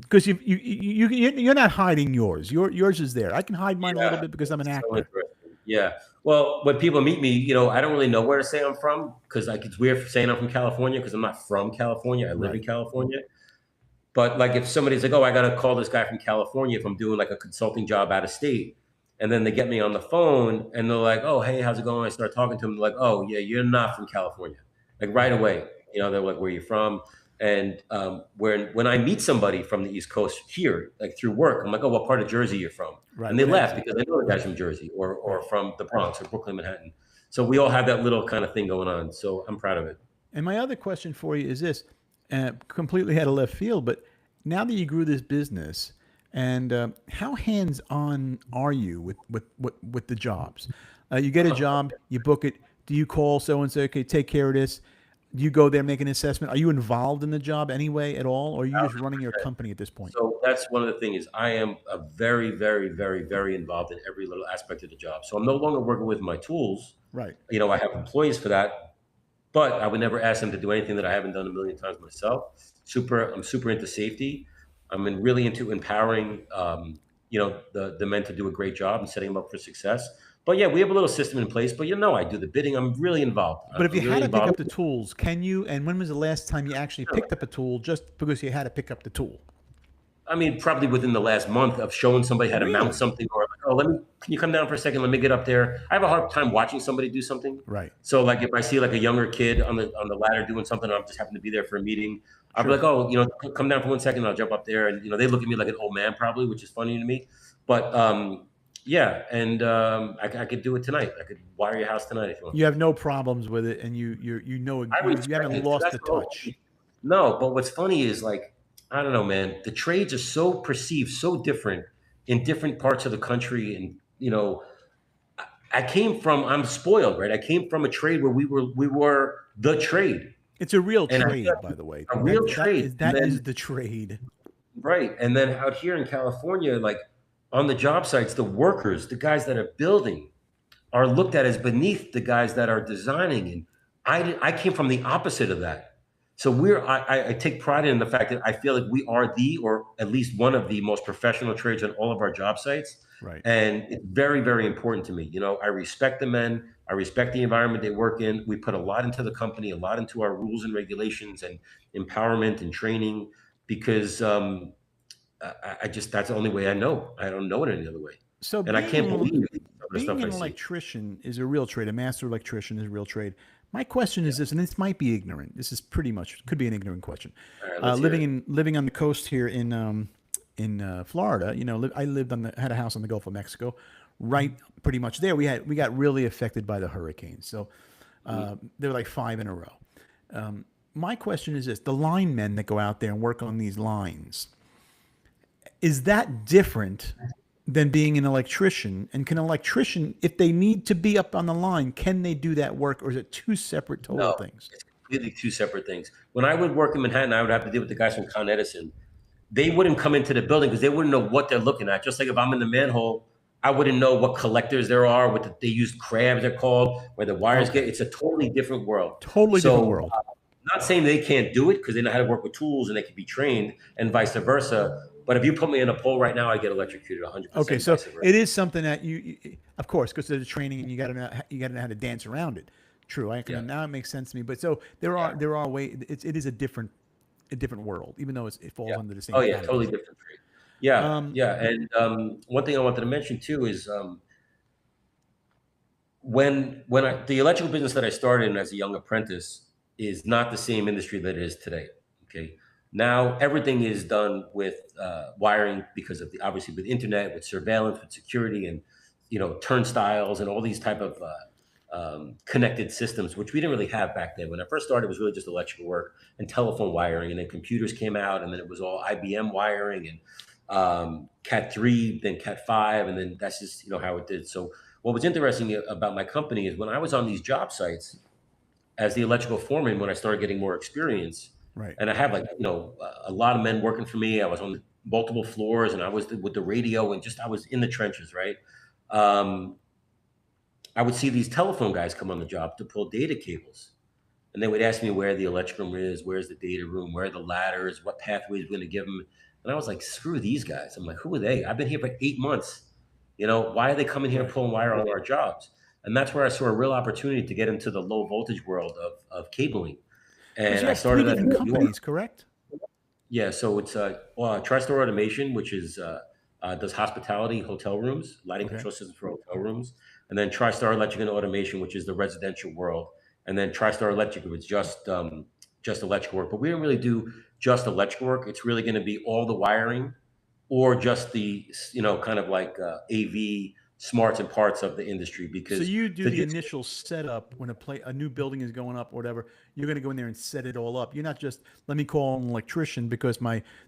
Because you're not hiding yours. Yours is there. I can hide mine a little bit because I'm an actor. Yeah. Well, when people meet me, I don't really know where to say I'm from because it's weird saying I'm from California because I'm not from California. I live in California. But like if somebody's like, oh, I got to call this guy from California if I'm doing like a consulting job out of state. And then they get me on the phone and they're like, oh, hey, how's it going? I start talking to them. They're like, oh, yeah, you're not from California. Like right away, they're like, where are you from? And when I meet somebody from the East Coast here, like through work, I'm like, oh, what part of Jersey you're from? Right. And they laugh because they know the guy's from Jersey or from the Bronx or Brooklyn, Manhattan. So we all have that little kind of thing going on. So I'm proud of it. And my other question for you is this, completely out of left field, but now that you grew this business, and how hands-on are you with the jobs? You get a job, you book it. Do you call so and say, okay, take care of this? Do you go there, make an assessment? Are you involved in the job anyway at all, or are you just running your company at this point? So that's one of the things. I am a very, very, very, very involved in every little aspect of the job. So I'm no longer working with my tools. Right. I have employees for that, but I would never ask them to do anything that I haven't done a million times myself. I'm super into safety. I'm really into empowering, the men to do a great job and setting them up for success. But yeah, we have a little system in place. But I do the bidding. I'm really involved. But if you had to pick up the tools, can you? And when was the last time you actually picked up a tool just because you had to pick up the tool? I mean, probably within the last month of showing somebody how to mount something, or like, can you come down for a second? Let me get up there. I have a hard time watching somebody do something. Right. So like if I see like a younger kid on the ladder doing something, I'm just happen to be there for a meeting. I'll be like, oh, come down for 1 second. I'll jump up there, and they look at me like an old man probably, which is funny to me. But yeah, and I could do it tonight. I could wire your house tonight if you want. You have no problems with it, and you haven't lost the touch. No, but what's funny is like, I don't know, man. The trades are so perceived, so different in different parts of the country, and I'm spoiled, right? I came from a trade where we were the trade. It's a real trade, by the way. A real trade. That is the trade. Right. And then out here in California, like on the job sites, the workers, the guys that are building are looked at as beneath the guys that are designing. And I came from the opposite of that. So I take pride in the fact that I feel like we are or at least one of the most professional trades on all of our job sites. Right. And it's very, very important to me. I respect the men. I respect the environment they work in. We put a lot into the company, a lot into our rules and regulations and empowerment and training because that's the only way I know. I don't know it any other way. So I can't believe being an electrician is a real trade. A master electrician is a real trade. My question is this, and this might be ignorant. This is could be an ignorant question. Right, living on the coast here in Florida, I had a house on the Gulf of Mexico, right, pretty much there. We got really affected by the hurricanes. So there were like 5 in a row. My question is this: the linemen that go out there and work on these lines, is that different than being an electrician? And can an electrician, if they need to be up on the line, can they do that work, or is it two separate total things? It's completely two separate things. When I would work in Manhattan, I would have to deal with the guys from Con Edison. They wouldn't come into the building because they wouldn't know what they're looking at. Just like if I'm in the manhole, I wouldn't know what collectors there are, they use crabs, they're called, where the wires get. It's a totally different world. Different world. Not saying they can't do it because they know how to work with tools and they can be trained and vice versa. But if you put me in a pole right now, I get electrocuted 100%. Okay, so it is something that you of course, because there's training and you got to know how to dance around it. True, now it makes sense to me. But so there are ways. It is a different world, even though it falls under the same. Oh yeah, totally different trade. Yeah, yeah. And one thing I wanted to mention too is the electrical business that I started in as a young apprentice is not the same industry that it is today. Okay, now everything is done with wiring because of the obviously with internet, with surveillance, with security, and turnstiles and all these type of connected systems, which we didn't really have back then. When I first started, it was really just electrical work and telephone wiring, and then computers came out, and then it was all IBM wiring and Cat 3, then Cat 5, and then that's just how it did. So what was interesting about my company is when I was on these job sites as the electrical foreman, when I started getting more experience, Right. and I have a lot of men working for me. I was on multiple floors, and I was with the radio, and just I was in the trenches, right? I would see these telephone guys come on the job to pull data cables, and they would ask me where the electrical room is, where's the data room, where are the ladders, what pathways we're going to give them. And I was like, screw these guys. I'm like, who are they? I've been here for 8 months. Why are they coming here pulling wire on our jobs? And that's where I saw a real opportunity to get into the low voltage world of cabling. And I started three at different companies, correct? Yeah, so it's TriStar Automation, which is does hospitality hotel rooms, lighting control systems for hotel rooms, and then TriStar Electric and Automation, which is the residential world, and then TriStar Electric, which is just electrical work. But we don't really do just electrical work. It's really going to be all the wiring, or just the kind of like AV smarts and parts of the industry. Because so you do the initial setup when a new building is going up or whatever. You're going to go in there and set it all up. You're not just let me call an electrician because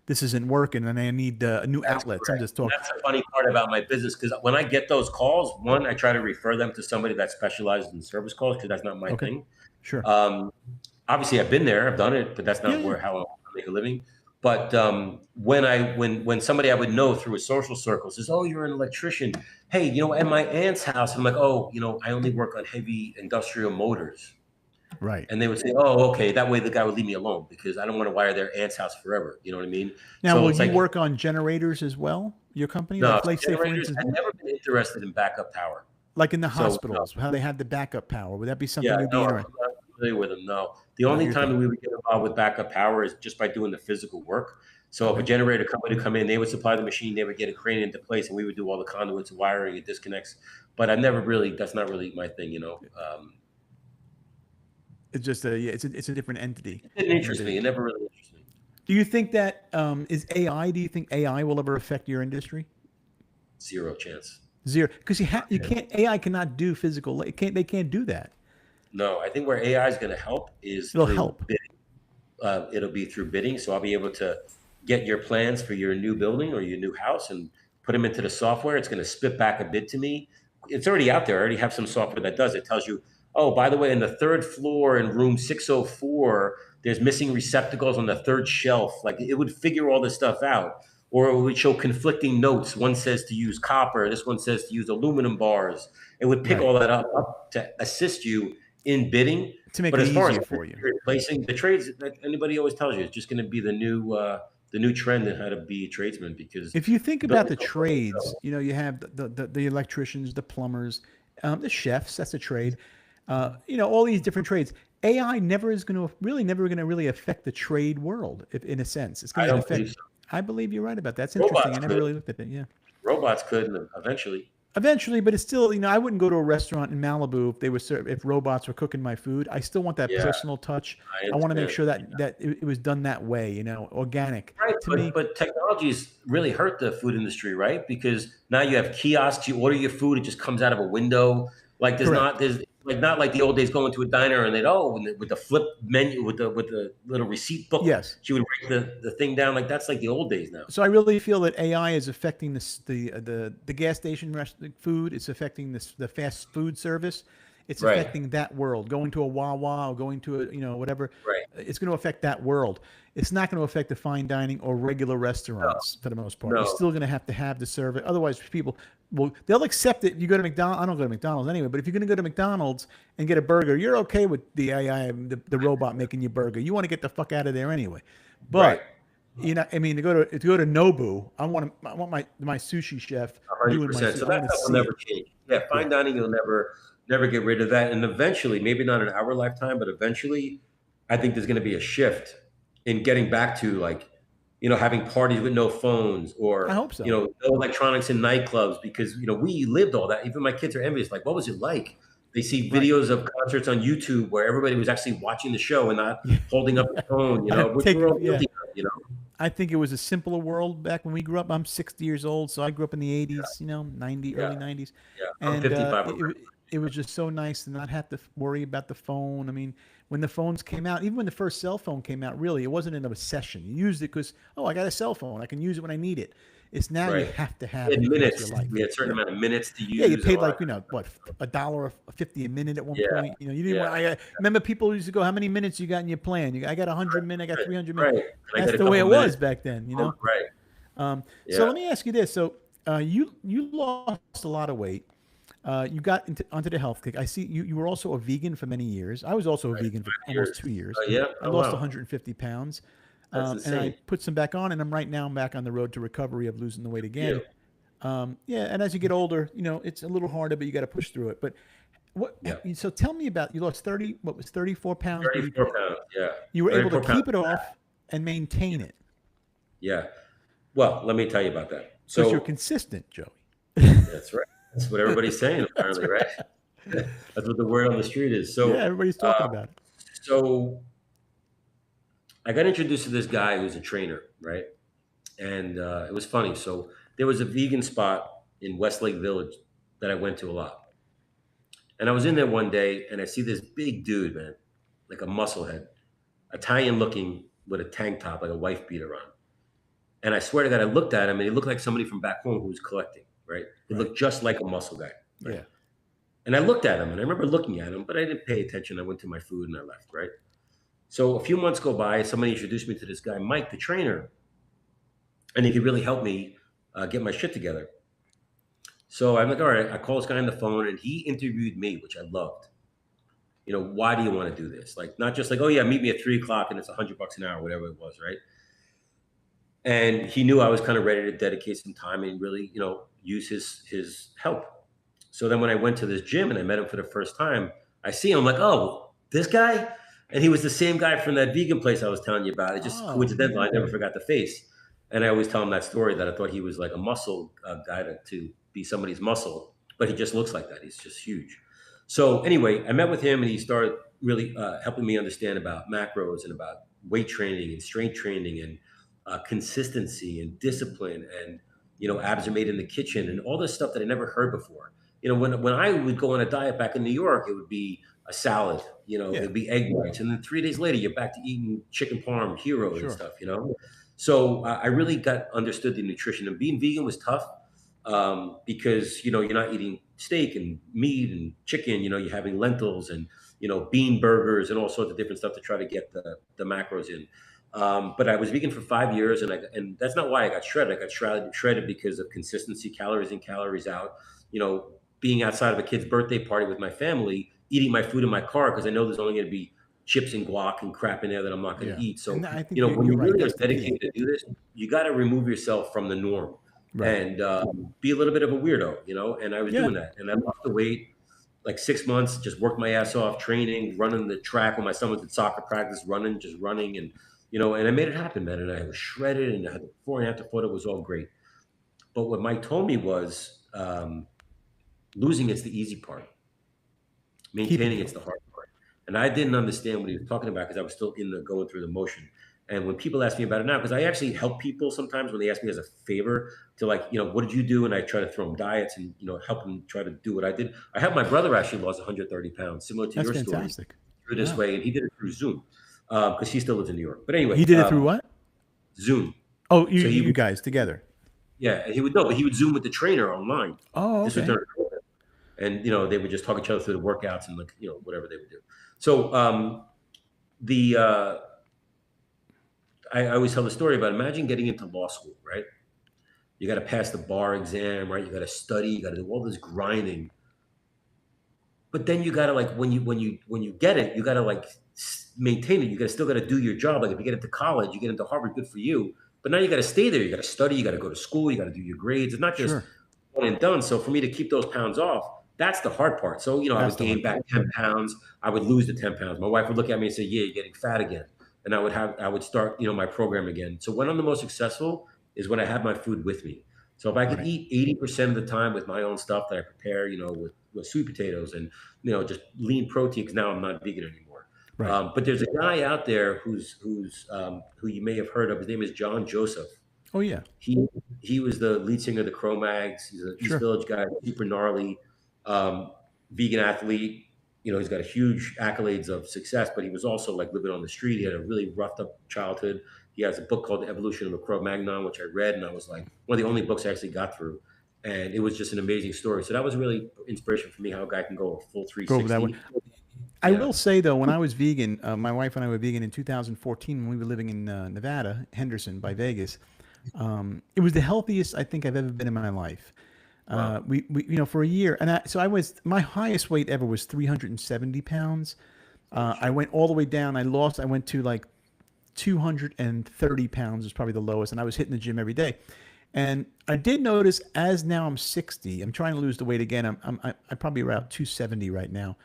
this isn't working and I need a new outlet. I'm just talking. That's the funny part about my business, because when I get those calls, one, I try to refer them to somebody that specializes in service calls, because that's not my thing. Sure. Obviously, I've been there, I've done it, but that's not how I make a living. But when somebody I would know through a social circle says, "Oh, you're an electrician," hey, at my aunt's house, I'm like, "Oh, I only work on heavy industrial motors." Right. And they would say, "Oh, okay." That way, the guy would leave me alone, because I don't want to wire their aunt's house forever. You know what I mean? Now, will you work on generators as well? Your company? No, generators. I've never been interested in backup power. Like in the hospitals, how they had the backup power. Would that be something you'd be interested in? I'm not familiar with them. No, the only time that we would get involved with backup power is just by doing the physical work. So if a generator company would come in, they would supply the machine, they would get a crane into place, and we would do all the conduits and wiring and disconnects. But that's not really my thing, It's just it's a different entity. It didn't interest me. It never really interested me. Do you think that is AI? Do you think AI will ever affect your industry? Zero chance. Zero, because you can't. AI cannot do physical. They can't do that. No, I think where AI is going to help is it'll help. Bidding. It'll be through bidding. So I'll be able to get your plans for your new building or your new house and put them into the software. It's going to spit back a bid to me. It's already out there. I already have some software that does it. It tells you, oh, by the way, in the third floor in room 604, there's missing receptacles on the third shelf. Like, it would figure all this stuff out. Or it would show conflicting notes. One says to use copper. This one says to use aluminum bars. It would pick all that up to assist you in bidding. To make it easier for you. Replacing the trades, that anybody always tells you, it's just going to be the new trend in how to be a tradesman. Because if you think about the trades, you have the electricians, the plumbers, the chefs. That's a trade. All these different trades. AI never going to really affect the trade world, in a sense. It's going to affect. I believe you're right about that. That's interesting. I never really looked at it. Yeah. Robots could eventually. Eventually, but it's still, I wouldn't go to a restaurant in Malibu if robots were cooking my food. I still want that personal touch. I want to make sure that it was done that way, organic. Right, but technology's really hurt the food industry, right? Because now you have kiosks. You order your food, it just comes out of a window. Like not like the old days going to a diner and with the flip menu with the little receipt book. Yes, she would write the thing down. Like, that's like the old days now. So I really feel that AI is affecting the gas station food. It's affecting the fast food service. It's affecting that world. Going to a Wawa or going to a whatever. Right. It's going to affect that world. It's not going to affect the fine dining or regular restaurants for the most part. You're still going to have the service. Otherwise, people they'll accept it. You go to McDonald's. I don't go to McDonald's anyway. But if you're going to go to McDonald's and get a burger, you're okay with the AI, the robot making you burger. You want to get the fuck out of there anyway. But to go to Nobu, I want my sushi chef 100%. So that will never change. Yeah, fine dining, you'll never get rid of that. And eventually, maybe not in our lifetime, but eventually, I think there's going to be a shift in getting back to like having parties with no phones, I or, hope so. no electronics in nightclubs, because, we lived all that. Even my kids are envious. Like, what was it like? They see Right. videos of concerts on YouTube where everybody was actually watching the show and not holding up the phone, which we're all Yeah. guilty of. I think it was a simpler world back when we grew up. I'm 60 years old, so I grew up in the 80s, 90, Yeah. early 90s. Yeah. I'm And 55. it was just so nice to not have to worry about the phone. I mean, when the phones came out, even when the first cell phone came out, really, it wasn't an obsession. You used it because, oh, I got a cell phone. I can use it when I need it. It's now you Right. have to have We it had because it's minutes. your life. We had a certain Yeah. amount of minutes to Yeah, you use and paid all like, that. what, $1.50 a minute at one Yeah. point. You didn't Yeah. want, I remember people used to go, how many minutes you got in your plan? I got 100 minutes, I got Right. 300 minutes. Right. Can I That's get a the way it couple was minutes? back then, Oh, right. So Yeah. let me ask you this. So you lost a lot of weight. You got onto the health kick. I see you were also a vegan for many years. I was also a vegan for almost 2 years. Oh, yeah. I Oh, lost wow. 150 pounds. That's And insane. I put some back on, and I'm back on the road to recovery of losing the weight again. Yeah, and as you get older, it's a little harder, but you got to push through it. But what? Yeah. So tell me about, you lost 34 pounds. 34 pounds. Yeah. You were able to 34 keep it pounds. off and maintain it Yeah. Well, let me tell you about that. because you're So consistent, Joey. that's right. That's what everybody's saying, apparently, right? That's what the word on the street is. So, Yeah, everybody's talking about it. so I got introduced to this guy who's a trainer, right? And it was funny. So there was a vegan spot in Westlake Village that I went to a lot. And I was in there one day and I see this big dude, man, like a musclehead, Italian looking, with a tank top, like a wife beater on. And I swear to God, I looked at him and he looked like somebody from back home who was collecting, right? He looked just like a muscle guy. Right? Yeah. And I looked at him and I remember looking at him, but I didn't pay attention. I went to my food and I left, right? So a few months go by, somebody introduced me to this guy, Mike, the trainer, and he could really help me get my shit together. So I'm like, all right, I call this guy on the phone and he interviewed me, which I loved. Why do you want to do this? Like, not just like, oh yeah, meet me at 3:00 and it's $100 an hour, whatever it was, right? And he knew I was kind of ready to dedicate some time and really, use his help. So then when I went to this gym and I met him for the first time, I see him, I'm like, oh, this guy? And he was the same guy from that vegan place I was telling you about. It just coincidental. I never forgot the face. And I always tell him that story, that I thought he was like a muscle guy to be somebody's muscle, but he just looks like that. He's just huge. So anyway, I met with him and he started really helping me understand about macros and about weight training and strength training and consistency and discipline and, abs are made in the kitchen and all this stuff that I never heard before. When I would go on a diet back in New York, it would be a salad, it'd be egg whites. And then 3 days later, you're back to eating chicken parm, hero and stuff, So I really understood the nutrition, and being vegan was tough because, you're not eating steak and meat and chicken, you're having lentils and, bean burgers and all sorts of different stuff to try to get the macros in. But I was vegan for 5 years, and that's not why I got shredded. I got shredded because of consistency, calories in, calories out. Being outside of a kid's birthday party with my family, eating my food in my car because I know there's only going to be chips and guac and crap in there that I'm not going to eat. So, I think when you're you right. really are That's the key. dedicated to do this, you got to remove yourself from the norm and be a little bit of a weirdo, And I was doing that, and I lost the weight. Like 6 months, just worked my ass off, training, running the track when my son was at soccer practice, running, and and I made it happen, man. And I was shredded, and I had 4.5 foot. It was all great. But what Mike told me was, losing it's the easy part. Maintaining it's the hard part. And I didn't understand what he was talking about because I was still going through the motion. And when people ask me about it now, because I actually help people sometimes when they ask me as a favor to, like, what did you do? And I try to throw them diets and, help them try to do what I did. I have my brother actually lost 130 pounds, similar to your story, through this way. And he did it through Zoom because he still lives in New York. But anyway. He did it through what? Zoom. Oh, you guys together. Yeah. And he would Zoom with the trainer online. Oh, okay. And, they would just talk each other through the workouts and, like, whatever they would do. So I always tell the story about, imagine getting into law school, right? You got to pass the bar exam, right? You got to study, you got to do all this grinding. But then you got to, like, when you get it, you got to, like, maintain it. You still got to do your job. Like, if you get into college, you get into Harvard, good for you. But now you got to stay there. You got to study, you got to go to school, you got to do your grades. It's not just one and done. So for me to keep those pounds off, that's the hard part. So, I would gain back 10 pounds. I would lose the 10 pounds. My wife would look at me and say, yeah, you're getting fat again. and I would start, my program again. So when I'm the most successful is when I have my food with me. So if I could Right. eat 80% of the time with my own stuff that I prepare, with sweet potatoes and, just lean protein, because now I'm not vegan anymore. Right. But there's a guy out there who you may have heard of. His name is John Joseph. Oh yeah. He was the lead singer of the Cro-Mags. He's an East Sure. Village guy, super gnarly, vegan athlete. He's got a huge accolades of success, but he was also like living on the street. He had a really roughed up childhood. He has a book called The Evolution of the Cro-Magnon, which I read, and I was like, one of the only books I actually got through. And it was just an amazing story. So that was really inspiration for me, how a guy can go a full Go over that way. 360. I Yeah. will say though, when I was vegan, my wife and I were vegan in 2014 when we were living in Nevada, Henderson by Vegas. It was the healthiest I think I've ever been in my life. Wow. We for a year, and my highest weight ever was 370 pounds. I went all the way down. I went to like 230 pounds was probably the lowest, and I was hitting the gym every day. And I did notice as now I'm 60, I'm trying to lose the weight again. I'm probably around 270 right now.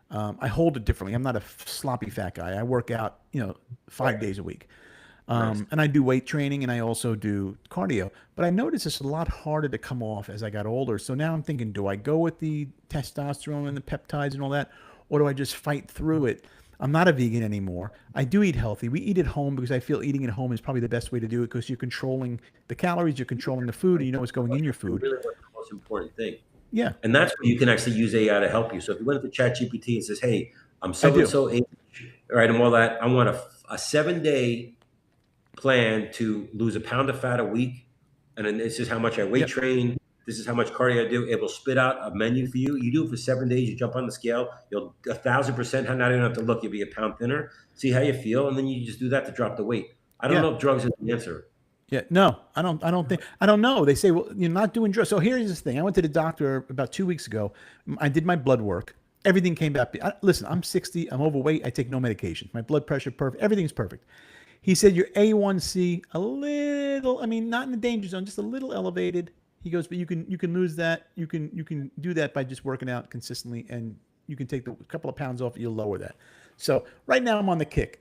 I hold it differently. I'm not a sloppy fat guy. I work out, 5 days a week. Nice. And I do weight training and I also do cardio. But I noticed it's a lot harder to come off as I got older. So now I'm thinking, do I go with the testosterone and the peptides and all that? Or do I just fight through it? I'm not a vegan anymore. I do eat healthy. We eat at home because I feel eating at home is probably the best way to do it because you're controlling the calories, you're controlling the food, and you know what's going in your food. Really what's the most important thing. Yeah, And that's where you can actually use AI to help you. So if you went to ChatGPT and says, "Hey, I'm I so and do. so age, right, and all that. I want a 7 day plan to lose a pound of fat a week, and then this is how much I weight Yep. train. This is how much cardio I do." It will spit out a menu for you. You do it for 7 days. You jump on the scale. You'll 1,000%. Not even have to look. You'll be a pound thinner. See how you feel, and then you just do that to drop the weight. I don't Yeah. know if drugs is the answer. Yeah, no, I don't. I don't think. I don't know. They say, well, you're not doing drugs. So here's this thing. I went to the doctor about 2 weeks ago. I did my blood work. Everything came back. Listen, I'm 60. I'm overweight. I take no medication. My blood pressure perfect. Everything's perfect. He said your A1C a little. I mean, not in the danger zone, just a little elevated. He goes, but you can lose that. You can do that by just working out consistently, and you can take a couple of pounds off. You'll lower that. So right now I'm on the kick,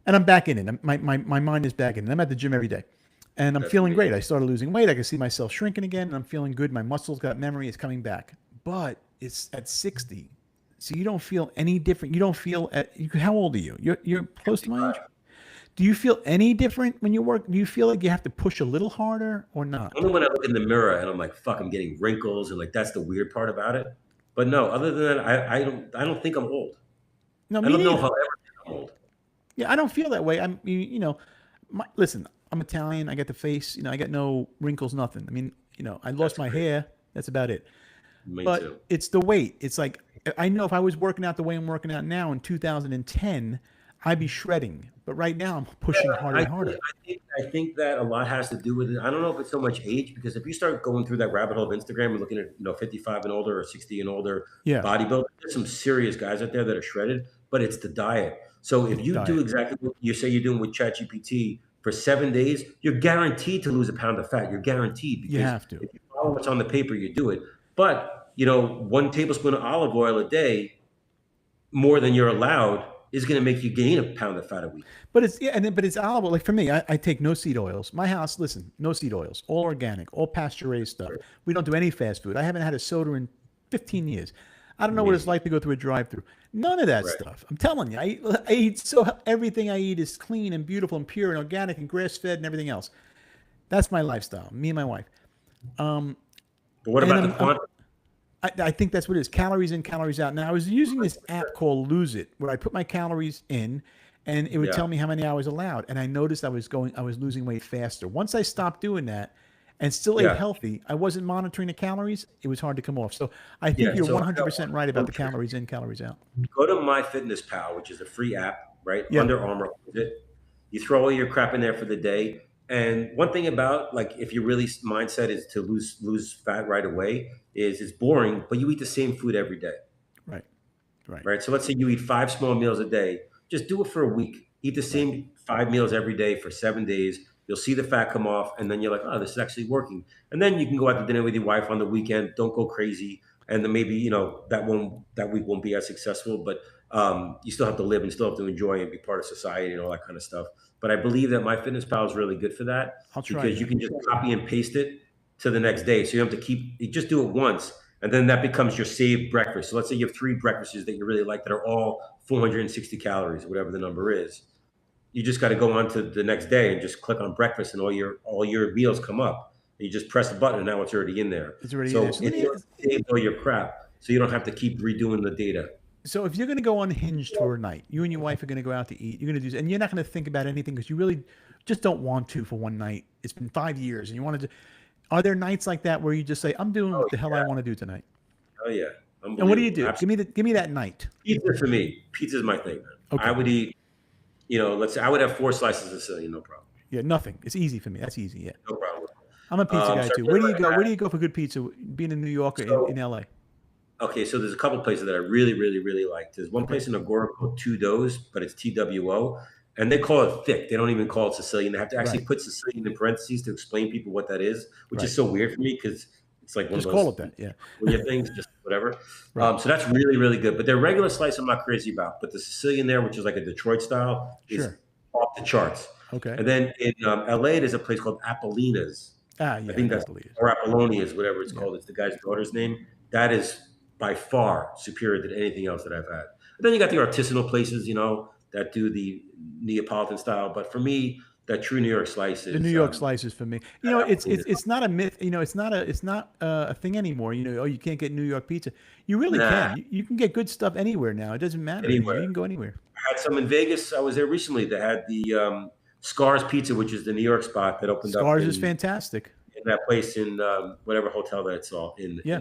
and I'm back in it. My mind is back in it. I'm at the gym every day. And I'm That's feeling great. amazing. I started losing weight. I can see myself shrinking again, and I'm feeling good. My muscles got memory. It's coming back. But it's at 60, so you don't feel any different. You don't feel how old are you? You're close to my age. Do you feel any different when you work? Do you feel like you have to push a little harder or not? Only when I look in the mirror and I'm like, "Fuck, I'm getting wrinkles," and like that's the weird part about it. But no, other than that, I don't think I'm old. No, I me don't know neither. how I ever think I'm old. Yeah, I don't feel that way. Listen, I'm Italian. I got the face. I got no wrinkles, nothing. I mean, I lost That's my great. hair. That's about it. Me too. But it's the weight. It's like I know if I was working out the way I'm working out now in 2010, I'd be shredding. But right now I'm pushing harder I and think, harder. I think that a lot has to do with it. I don't know if it's so much age, because if you start going through that rabbit hole of Instagram and looking at 55 and older or 60 and older Yeah, bodybuilders, there's some serious guys out there that are shredded, but it's the diet. So if it's you do diet. exactly what you say you're doing with ChatGPT for 7 days, you're guaranteed to lose a pound of fat. You're guaranteed, You because have to. if you follow what's on the paper, you do it. But 1 tablespoon of olive oil a day, more than you're allowed, is going to make you gain a pound of fat a week. But it's yeah, but it's olive oil. Like for me, I take no seed oils. My house, listen, no seed oils, all organic, all pasture raised stuff. We don't do any fast food. I haven't had a soda in 15 years. I don't know what it's Amazing. like to go through a drive-through. None of that Right. stuff. I'm telling you, I eat so everything I eat is clean and beautiful and pure and organic and grass-fed and everything else. That's my lifestyle. Me and my wife. But what And about the quantity? I think that's what it is. Calories in, calories out. Now I was using this app called Lose It, where I put my calories in, and it would Yeah. tell me how many I was allowed. And I noticed I was losing weight faster. Once I stopped doing that, and still ate Yeah. healthy, I wasn't monitoring the calories. It was hard to come off. So I think Yeah. you're So I got 100% right about one the trick. calories in, calories out. Go to MyFitnessPal, which is a free app, right? Yeah, Under Armour owns it. You throw all your crap in there for the day. And one thing about, like, if your really mindset is to lose fat right away, is it's boring, but you eat the same food every day, right, right, right? So let's say you eat 5 small meals a day. Just do it for a week. Eat the right. same 5 meals every day for 7 days. You'll see the fat come off, and then you're like, "Oh, this is actually working." And then you can go out to dinner with your wife on the weekend. Don't go crazy, and then maybe that week won't be as successful. But You still have to live and still have to enjoy and be part of society and all that kind of stuff. But I believe that MyFitnessPal is really good for that I'll try because you that. can just copy and paste it to the next day. So you don't have to you just do it once. And then that becomes your saved breakfast. So let's say you have 3 breakfasts that you really like that are all 460 calories, whatever the number is. You just got to go on to the next day and just click on breakfast, and all your meals come up. And you just press a button, and now it's already in there. It's already So in there. it saves all your crap, so you don't have to keep redoing the data. So if you're going to go unhinged for a night, you and your wife are going to go out to eat. You're going to do, and you're not going to think about anything because you really just don't want to for one night. It's been 5 years, and you want to. Are there nights like that where you just say, "I'm doing what the hell I want to do tonight"? Oh yeah. And what do you do? Give me that night. Pizza for me. Pizza's my thing, man. Okay. I would eat, let's say I would have 4 slices of Sicilian, no problem. Yeah, nothing. It's easy for me. That's easy. Yeah. No problem. I'm a pizza guy so too. Where do you go? Where do you go for good pizza? Being in New York or in LA? Okay, so there's a couple places that I really, really, really like. There's one place in Agora called Two Doughs, but it's TWO, and they call it thick. They don't even call it Sicilian. They have to actually put Sicilian in parentheses to explain people what that is, which is so weird for me because it's like one Just of those call it that. Yeah. weird things, just whatever. So that's really, really good. But their regular slice, I'm not crazy about. But the Sicilian there, which is like a Detroit style, is off the charts. Okay. And then in LA, there's a place called Apollina's. Ah, yeah. I think that's or Apollonia's, whatever it's called. It's the guy's daughter's name. That is by far superior than anything else that I've had. And then you got the artisanal places, that do the Neapolitan style. But for me, that true New York slice is the New York slice is for me. It's not a myth. It's not a thing anymore. You can't get New York pizza. You really can. You can get good stuff anywhere now. It doesn't matter. Anywhere. You can go anywhere. I had some in Vegas. I was there recently. They had the Scars Pizza, which is the New York spot that opened up. Scars is fantastic. In that place in whatever hotel that's all in. Yeah.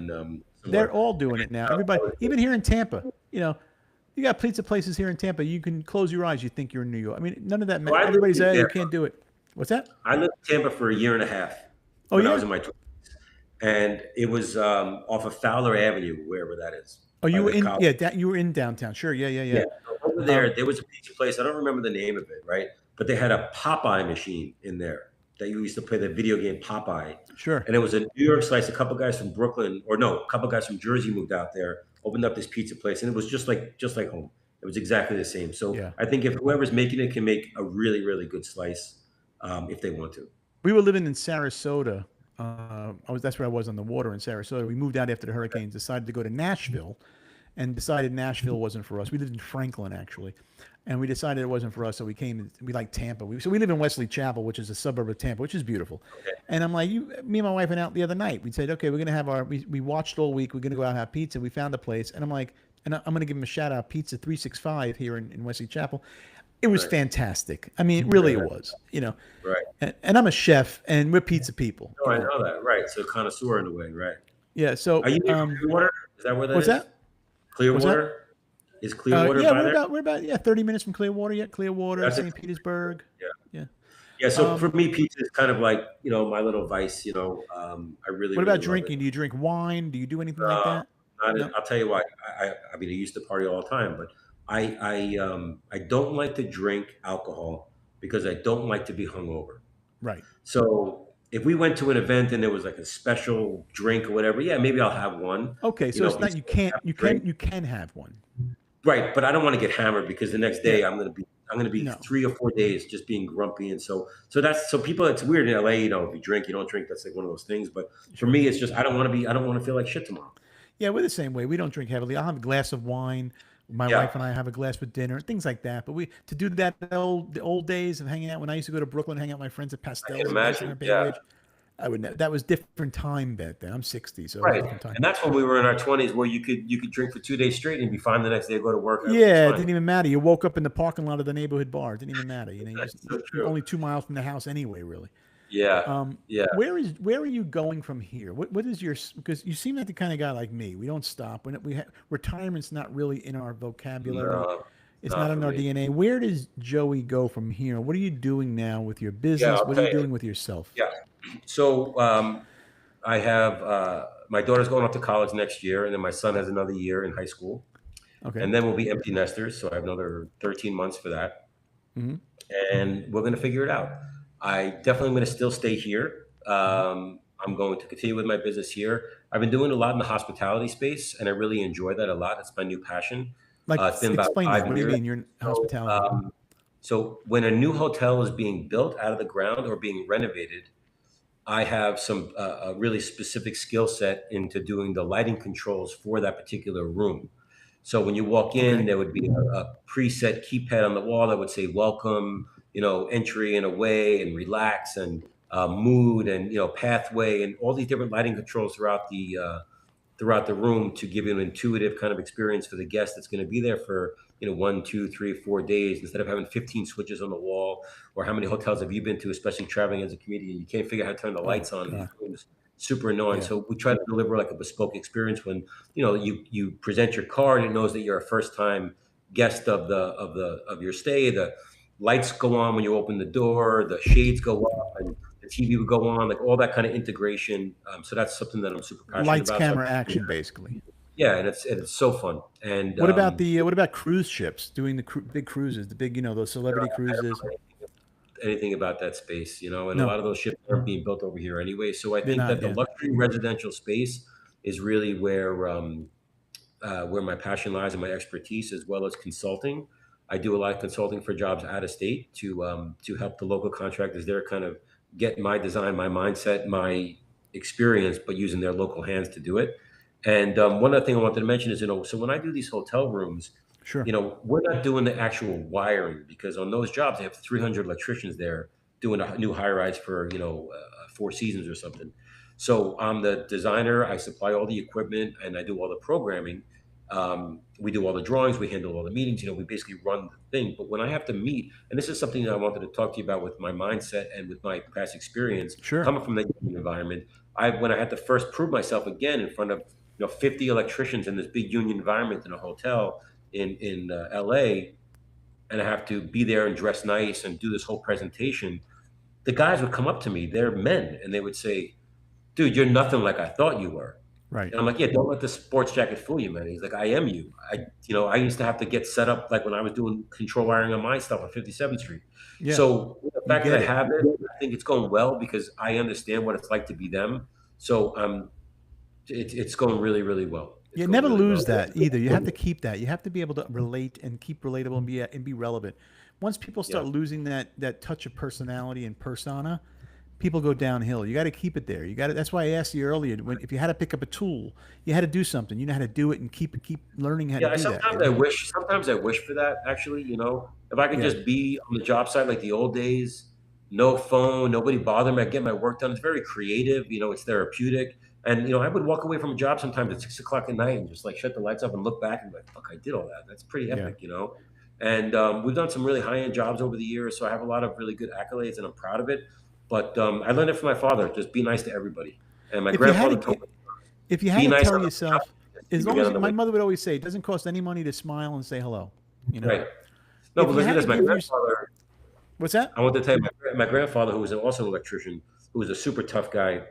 They're all doing it now. Everybody, even here in Tampa, you got pizza places here in Tampa. You can close your eyes. You think you're in New York. I mean, none of that. Everybody's there. You can't do it. What's that? I lived in Tampa for a year and a half. When I was in my 20s. And it was off of Fowler Avenue, wherever that is. Oh, you were in? College. Yeah, you were in downtown. Sure. Yeah. So over there was a pizza place. I don't remember the name of it, right? But they had a Popeye machine in there that you used to play the video game Popeye. Sure. And it was a New York slice. A couple guys from Brooklyn, a couple guys from Jersey moved out there, opened up this pizza place, and it was just like home. It was exactly the same. So I think if whoever's making it can make a really, really good slice, if they want to. We were living in Sarasota. That's where I was on the water in Sarasota. We moved out after the hurricanes, decided to go to Nashville, and decided Nashville wasn't for us. We lived in Franklin, actually. And we decided it wasn't for us, so we like Tampa. So we live in Wesley Chapel, which is a suburb of Tampa, which is beautiful. Okay. And I'm like, me and my wife went out the other night. We said, okay, we're going to have we watched all week. We're going to go out and have pizza. We found a place. And I'm like, and I'm going to give them a shout out, Pizza 365 here in Wesley Chapel. It was fantastic. I mean, really it was, Right. And I'm a chef, and we're pizza people. Oh, I know that. Right. So connoisseur in a way, right? Yeah. So are you near Clearwater? Is that where that what's is? That? Clearwater? Is Clearwater yeah, by there? we're about 30 minutes from Clearwater. Yeah, Clearwater, St. Petersburg. Yeah. So for me, pizza is kind of like my little vice. I really. What about really drinking? Do you drink wine? Do you do anything like that? I'll tell you what. I mean, I used to party all the time, but I don't like to drink alcohol because I don't like to be hungover. Right. So if we went to an event and there was like a special drink or whatever, maybe I'll have one. Okay, so it's not you can have one. Right, but I don't want to get hammered because the next day I'm going to be 3 or 4 days just being grumpy, and so people. It's weird in LA, if you drink, you don't drink. That's like one of those things. But for me, it's just I don't want to feel like shit tomorrow. Yeah, we're the same way. We don't drink heavily. I'll have a glass of wine. My wife and I have a glass with dinner, things like that. But to do that the old days of hanging out when I used to go to Brooklyn, hang out with my friends at Pastels. I can imagine. I would. That was different time back then. I'm 60, so right. And that's when we were in our 20s, where you could drink for 2 days straight and be fine the next day, go to work. Yeah, it didn't even matter. You woke up in the parking lot of the neighborhood bar. It didn't even matter. You're only 2 miles from the house anyway, really. Yeah. Where are you going from here? What is your, because you seem like the kind of guy like me. We don't stop. Retirement's not really in our vocabulary. No, it's not in our DNA. Where does Joey go from here? What are you doing now with your business? What are you doing with yourself? Yeah. So I have my daughter's going off to college next year, and then my son has another year in high school. Okay. And then we'll be empty nesters. So I have another 13 months for that. Mm-hmm. And we're going to figure it out. I definitely am going to still stay here. I'm going to continue with my business here. I've been doing a lot in the hospitality space, and I really enjoy that a lot. It's my new passion. Like, It's been about explain that. What do you 5 years. mean? You're in So, hospitality. so when a new hotel is being built out of the ground or being renovated, I have some a really specific skill set into doing the lighting controls for that particular room. So when you walk in, Okay. there would be a preset keypad on the wall that would say "Welcome," entry and away, and relax, and mood, and pathway, and all these different lighting controls throughout the room to give you an intuitive kind of experience for the guest that's going to be there for 1, 2, 3, 4 days, instead of having 15 switches on the wall. Or how many hotels have you been to, especially traveling as a comedian? You can't figure out how to turn the Oh lights on in these God. rooms. Super annoying. Yeah. So we try to deliver like a bespoke experience when you present your card. It knows that you're a first time guest of your stay. The lights go on when you open the door, the shades go up, and the TV would go on, like all that kind of integration. So that's something that I'm super passionate Lights, about. So camera, action, basically. yeah, and it's so fun. And What about cruise ships? Doing the big cruises, the big, those celebrity I don't cruises. know anything about that space, and a No, lot of those ships aren't being built over here anyway. So I they're think not. that the Yeah. luxury residential space is really where my passion lies and my expertise, as well as consulting. I do a lot of consulting for jobs out of state to help the local contractors there kind of get my design, my mindset, my experience, but using their local hands to do it. And one other thing I wanted to mention is, so when I do these hotel rooms, Sure. we're not doing the actual wiring, because on those jobs they have 300 electricians there doing a new high rise for Four Seasons or something. So I'm the designer. I supply all the equipment and I do all the programming. We do all the drawings. We handle all the meetings. We basically run the thing. But when I have to meet, and this is something that I wanted to talk to you about with my mindset and with my past experience Sure. coming from the union environment, when I had to first prove myself again in front of 50 electricians in this big union environment in a hotel in LA, and I have to be there and dress nice and do this whole presentation. The guys would come up to me, they're men, and they would say, "Dude, you're nothing like I thought you were." Right. And I'm like, "Yeah, don't let the sports jacket fool you, man." He's like, "I am you. I used to have to get set up like when I was doing control wiring on my stuff on 57th Street." Yeah. So the You fact that get I it. have it, I think it's going well because I understand what it's like to be them. So it's going really, really well. It's You going never really lose well. that either. You have to keep that. You have to be able to relate and keep relatable and be relevant. Once people Yeah. start losing that touch of personality and persona, people go downhill. You got to keep it there. You got to. That's why I asked you earlier if you had to pick up a tool, you had to do something. You know how to do it and keep learning how to Yeah, do that. sometimes I wish for that actually, if I could Yeah. just be on the job site like the old days, no phone, nobody bother me, I get my work done. It's very creative, it's therapeutic. And I would walk away from a job sometimes at 6 o'clock at night and just like shut the lights off and look back and be like, fuck, I did all that. That's pretty Yeah. epic. And we've done some really high-end jobs over the years, so I have a lot of really good accolades and I'm proud of it. But I learned it from my father, just be nice to everybody. And my If you had grandfather to, told me, if you had be to nice tell on the yourself, job, as you long get as on the my way. mother would always say, it doesn't cost any money to smile and say hello. Right. No, If but you listen to had this. to My give your, grandfather, what's that? I want to tell you, my grandfather, who was also an electrician, who was a super tough guy,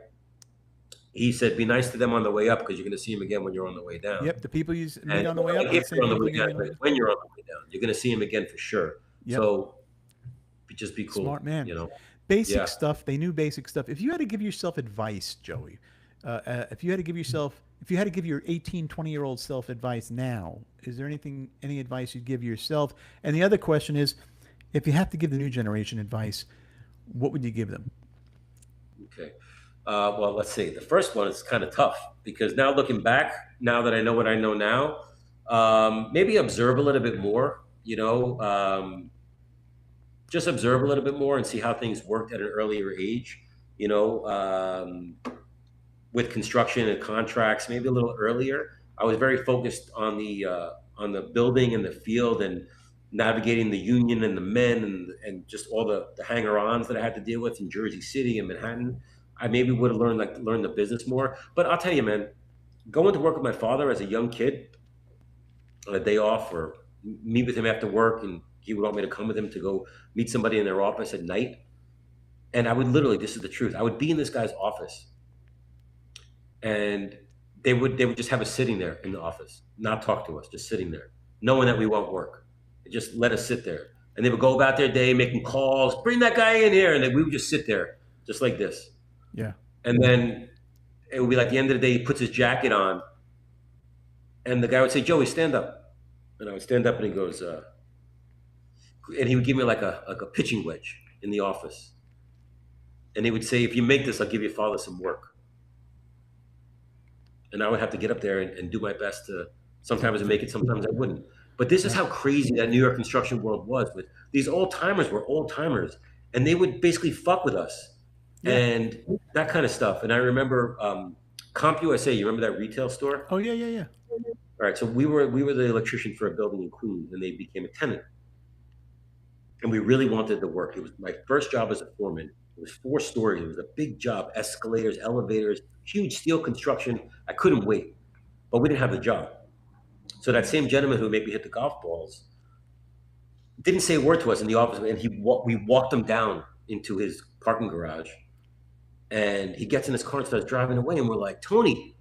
he said, "Be nice to them on the way up because you're going to see them again when you're on the way down." Yep. The people you meet And on the way not up are like the if same you're on the people way you're down, going to but meet. when you're on the way down, you're going to see them again for sure. Yep. So just be cool. Smart man. Yeah. Basic stuff. They knew basic stuff. If you had to give yourself advice, Joey, if you had to give your 18, 20-year-old self advice now, is there any advice you'd give yourself? And the other question is, if you have to give the new generation advice, what would you give them? Okay. Well, let's see. The first one is kind of tough because now looking back, now that I know what I know now, maybe observe a little bit more. Just observe a little bit more and see how things worked at an earlier age. You know, with construction and contracts, maybe a little earlier. I was very focused on the building and the field and navigating the union and the men and just all the hanger-ons that I had to deal with in Jersey City and Manhattan. I maybe would have learned the business more. But I'll tell you, man, going to work with my father as a young kid on a day off or meet with him after work, and he would want me to come with him to go meet somebody in their office at night. And I would literally, this is the truth, I would be in this guy's office and they would just have us sitting there in the office, not talk to us, just sitting there, knowing that we won't work. They just let us sit there. And they would go about their day making calls, bring that guy in here, and then we would just sit there, just like this. Yeah. And then it would be like the end of the day, he puts his jacket on, and the guy would say, "Joey, stand up." And I would stand up and he goes, and he would give me like a pitching wedge in the office. And he would say, if you make this, I'll give your father some work. And I would have to get up there and do my best to sometimes make it, sometimes I wouldn't. But this is how crazy that New York construction world was. With these old timers were old timers, and they would basically fuck with us and that kind of stuff. And I remember CompUSA. You remember that retail store? Oh yeah. All right. So we were the electrician for a building in Queens, and they became a tenant. And we really wanted to work. It was my first job as a foreman. It was 4 stories. It was a big job, escalators, elevators, huge steel construction. I couldn't wait, but we didn't have the job. So that same gentleman who made me hit the golf balls didn't say a word to us in the office, and we walked him down into his parking garage, and he gets in his car and starts driving away, and we're like, Tony,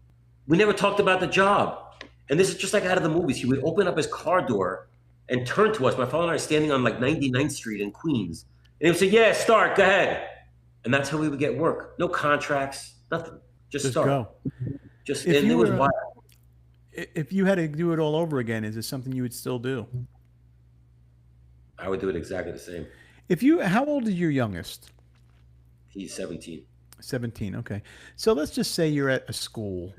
we never talked about the job. And this is just like out of the movies. He would open up his car door and turn to us. My father and I are standing on like 99th Street in Queens, and he would say, yeah, start, go ahead. And that's how we would get work. No contracts, nothing. Just start. Go. Just, and it was wild. If you had to do it all over again, is it something you would still do? I would do it exactly the same. How old is your youngest? He's 17. 17, okay. So let's just say you're at a school.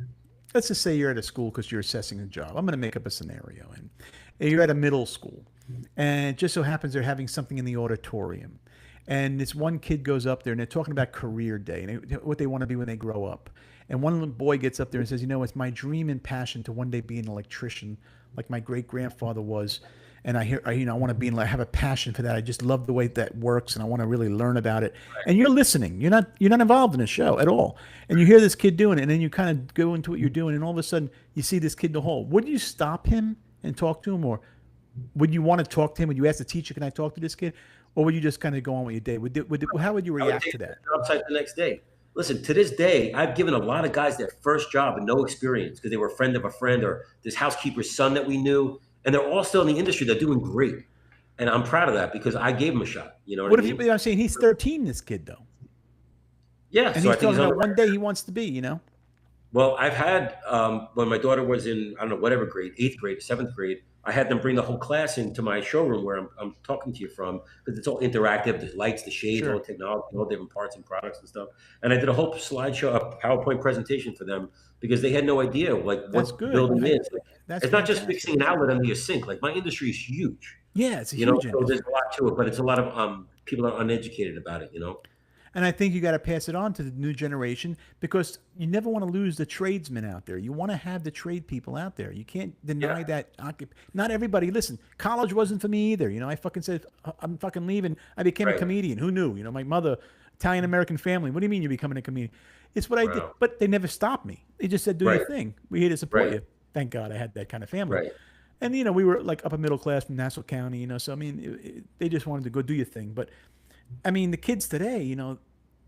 Let's just say you're at a school because you're assessing a job. I'm going to make up a scenario. And you're at a middle school. And it just so happens they're having something in the auditorium. And this one kid goes up there and they're talking about career day and what they want to be when they grow up. And one little boy gets up there and says, it's my dream and passion to one day be an electrician like my great grandfather was. And I want to have a passion for that. I just love the way that works, and I want to really learn about it. And you're listening. You're not involved in the show at all. And you hear this kid doing it, and then you kind of go into what you're doing, and all of a sudden you see this kid in the hall. Would you stop him and talk to him, or would you want to talk to him? Would you ask the teacher, "Can I talk to this kid?" Or would you just kind of go on with your day? How would you react to that? Job site the next day. Listen, to this day, I've given a lot of guys their first job and no experience because they were a friend of a friend or this housekeeper's son that we knew. And they're all still in the industry. They're doing great. And I'm proud of that because I gave him a shot. You know what I mean? I'm saying he's 13, this kid, though. Yeah. And he's talking about one day he wants to be, Well, I've had, when my daughter was in, I don't know, whatever grade, 8th grade, 7th grade, I had them bring the whole class into my showroom where I'm talking to you from because it's all interactive. The lights, the shades, all the technology, all different parts and products and stuff. And I did a whole slideshow, a PowerPoint presentation for them because they had no idea what building is. It's not just fixing an outlet under your sink. Like my industry is huge. Yeah, it's a huge industry. So there's a lot to it, but it's a lot of people are uneducated about it, And I think you got to pass it on to the new generation because you never want to lose the tradesmen out there. You want to have the trade people out there. You can't deny that. Not everybody. Listen, college wasn't for me either. I fucking said, I'm fucking leaving. I became a comedian. Who knew? My mother, Italian-American family. What do you mean you're becoming a comedian? It's what I did. But they never stopped me. They just said, do your thing. We're here to support you. Thank God I had that kind of family. Right. And, we were like upper middle class from Nassau County, so, I mean, they just wanted to go do your thing. But, I mean, the kids today,